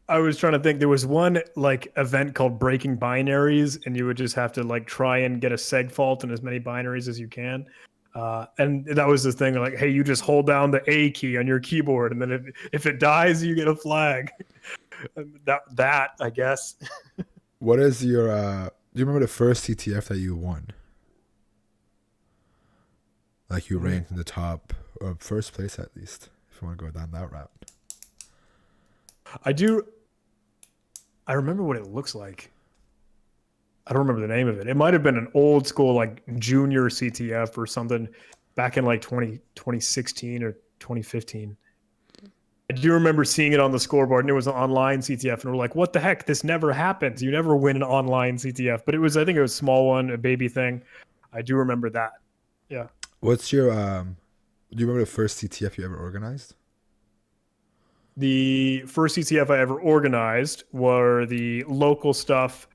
I was trying to think. There was one like event called Breaking Binaries, and you would just have to like try and get a seg fault in as many binaries as you can. And that was the thing, like, hey, you just hold down the A key on your keyboard, and then if it dies, you get a flag. that I guess. What is your? Do you remember the first CTF that you won? Like you ranked in the top, or first place at least, if you want to go down that route. I do. I remember what it looks like. I don't remember the name of it. It might have been an old school like junior CTF or something back in like 2016 or 2015. I do remember seeing it on the scoreboard, and it was an online CTF, and we're like, what the heck? This never happens. You never win an online CTF. But I think it was a small one, a baby thing. I do remember that. Yeah. What's your, do you remember the first CTF you ever organized? The first CTF I ever organized were the local stuff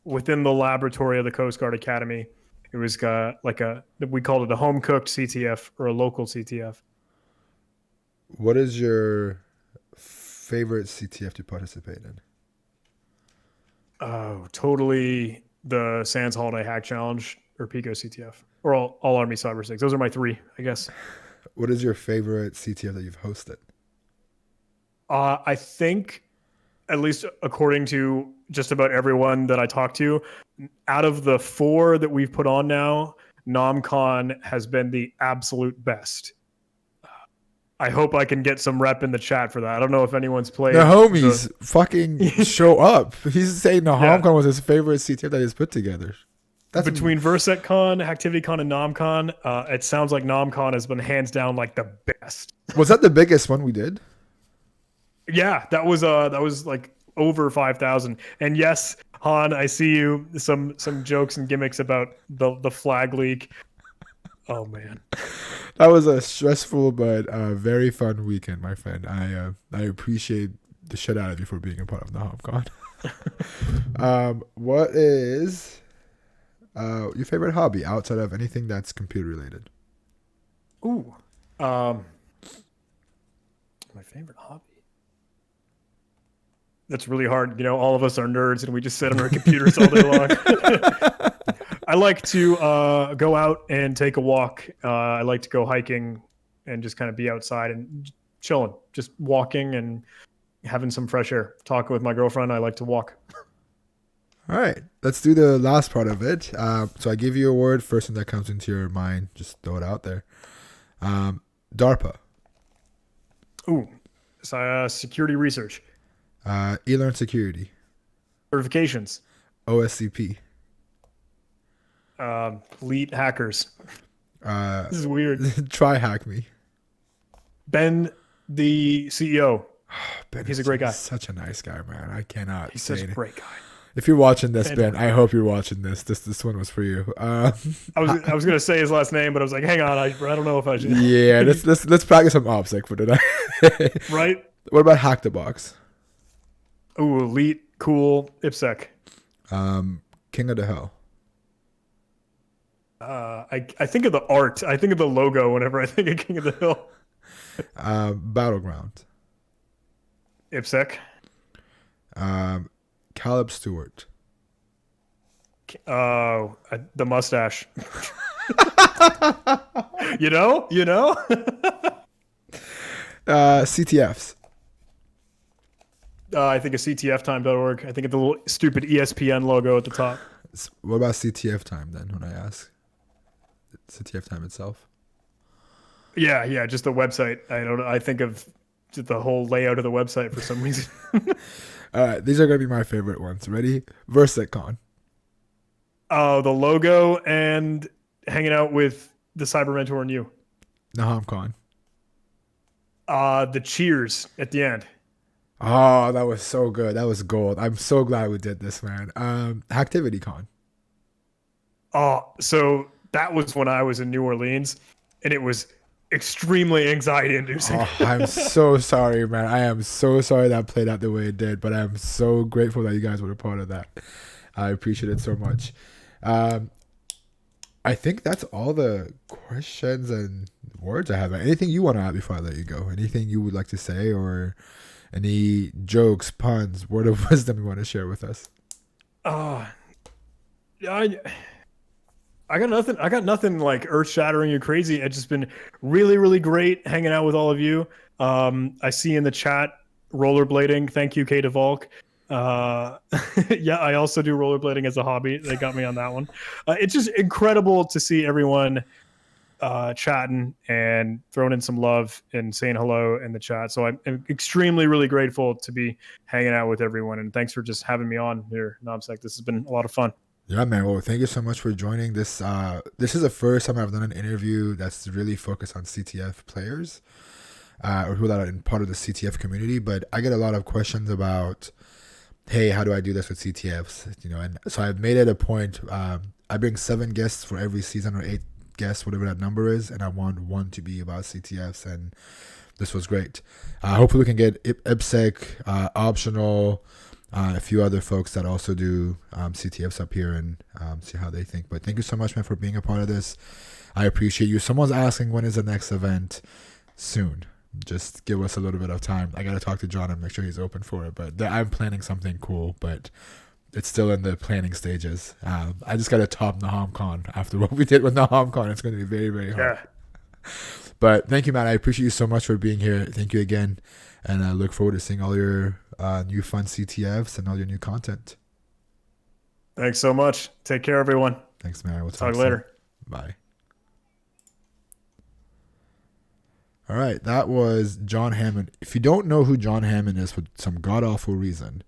within the laboratory of the Coast Guard Academy. It was we called it a home cooked CTF or a local CTF. What is your favorite CTF to participate in? Oh, totally the SANS Holiday Hack Challenge or Pico CTF or all Army Cyber Stakes. Those are my three, I guess. What is your favorite CTF that you've hosted? I think at least according to just about everyone that I talked to, out of the 4 that we've put on now, NomCon has been the absolute best. I hope I can get some rep in the chat for that. I don't know if anyone's played. The homies fucking show up. He's saying the HomCon was his favorite CTF that he's put together. That's between VersetCon, ActivityCon, and NomCon. It sounds like NomCon has been hands down like the best. Was that the biggest one we did? Yeah, that was like over 5,000. And yes, Han, I see you. Some jokes and gimmicks about the flag leak. Oh man, that was a stressful but very fun weekend, my friend. I appreciate the shit out of you for being a part of the HomCon. What is your favorite hobby outside of anything that's computer related? Ooh, my favorite hobby. That's really hard. You know, all of us are nerds and we just sit on our computers all day long. I like to go out and take a walk. I like to go hiking and just kind of be outside and chilling, just walking and having some fresh air. Talking with my girlfriend. I like to walk. All right, let's do the last part of it. So I give you a word, first thing that comes into your mind, just throw it out there. DARPA. Ooh, security research. eLearn security. Certifications. OSCP. Elite hackers. This is weird. Try hack me. Ben, the CEO. Ben, he's a great guy. Such a nice guy, man. I cannot. He's such a great guy. If you're watching this, Ben, I hope you're watching this. This one was for you. I was gonna say his last name, but I was like, hang on, I don't know if I should. Yeah, let's practice some OPSEC for today. Right. What about Hack the Box? Ooh, elite, cool, IPSEC. King of the Hill. I think of the art. I think of the logo whenever I think of King of the Hill. Battlegrounds. IPSEC. Caleb Stewart. The mustache. you know. CTFs. I think of CTFtime.org. I think of the little stupid ESPN logo at the top. What about CTF Time then? When I ask, CTF Time itself. Yeah, just the website. I think of the whole layout of the website for some reason. All right, these are gonna be my favorite ones. Ready? VersetCon. Oh, the logo and hanging out with the Cyber Mentor and you. NahamCon. The cheers at the end. Oh, that was so good. That was gold. I'm so glad we did this, man. ActivityCon. Oh, so that was when I was in New Orleans, and it was extremely anxiety-inducing. Oh, I'm so sorry, man. I am so sorry that played out the way it did, but I'm so grateful that you guys were a part of that. I appreciate it so much. I think that's all the questions and words I have. Anything you want to add before I let you go? Anything you would like to say, or any jokes, puns, word of wisdom you want to share with us? I got nothing. I got nothing like earth-shattering or crazy. It's just been really, really great hanging out with all of you. I see in the chat rollerblading. Thank you, Kate Volk. Yeah, I also do rollerblading as a hobby. They got me on that one. It's just incredible to see everyone chatting and throwing in some love and saying hello in the chat. So I'm extremely, really grateful to be hanging out with everyone. And thanks for just having me on here, Nomsec. This has been a lot of fun. Yeah, man. Well, thank you so much for joining this. This is the first time I've done an interview that's really focused on CTF players or who that are in part of the CTF community. But I get a lot of questions about, hey, how do I do this with CTFs? You know, and so I've made it a point. I bring 7 guests for every season, or 8 guests, whatever that number is, and I want one to be about CTFs, and this was great. Hopefully we can get IPSEC, optional, a few other folks that also do CTFs up here, and see how they think. But thank you so much, man, for being a part of this. I appreciate you. Someone's asking, when is the next event? Soon. Just give us a little bit of time. I got to talk to John and make sure he's open for it. But I'm planning something cool, but it's still in the planning stages. I just got to top NahamCon. After what we did with NahamCon, it's going to be very, very hard. Yeah. But thank you, man. I appreciate you so much for being here. Thank you again. And I look forward to seeing all your new fun CTFs and all your new content. Thanks so much. Take care, everyone. Thanks, man. We'll Talk soon. later. Bye. All right, that was John Hammond. If you don't know who John Hammond is for some god-awful reason,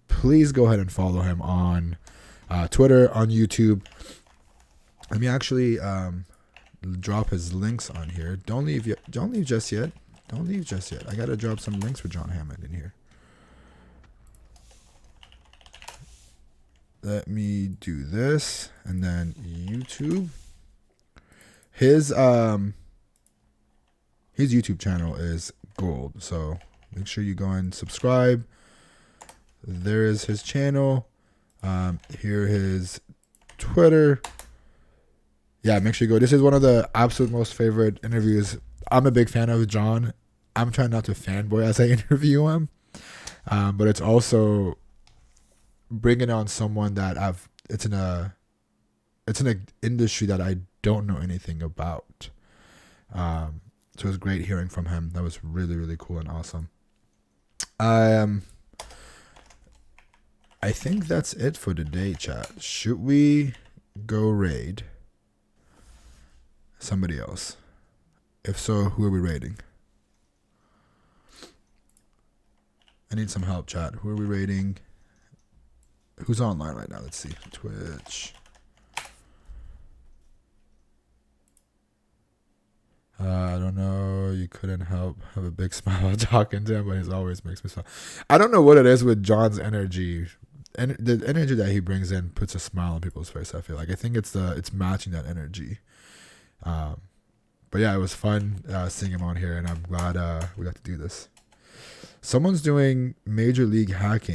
please go ahead and follow him on Twitter, on YouTube. Let me actually drop his links on here. Don't leave just yet. Don't leave just yet. I got to drop some links for John Hammond in here. Let me do this, and then YouTube. His YouTube channel is gold, so make sure you go and subscribe. There is his channel. Here his Twitter. Yeah, make sure you go. This is one of the absolute most favorite interviews. I'm a big fan of John. I'm trying not to fanboy as I interview him, but it's also bringing on someone that it's in an industry that I don't know anything about. So it was great hearing from him. That was really, really cool and awesome. I think that's it for today, chat. Should we go raid somebody else? If so, who are we raiding? I need some help, chat. Who are we raiding? Who's online right now? Let's see. Twitch. I don't know. You couldn't help have a big smile while talking to him, but he always makes me smile. I don't know what it is with John's energy. And the energy that he brings in puts a smile on people's face. I feel like I think it's matching that energy. But yeah, it was fun seeing him on here, and I'm glad we got to do this. Someone's doing Major League hacking.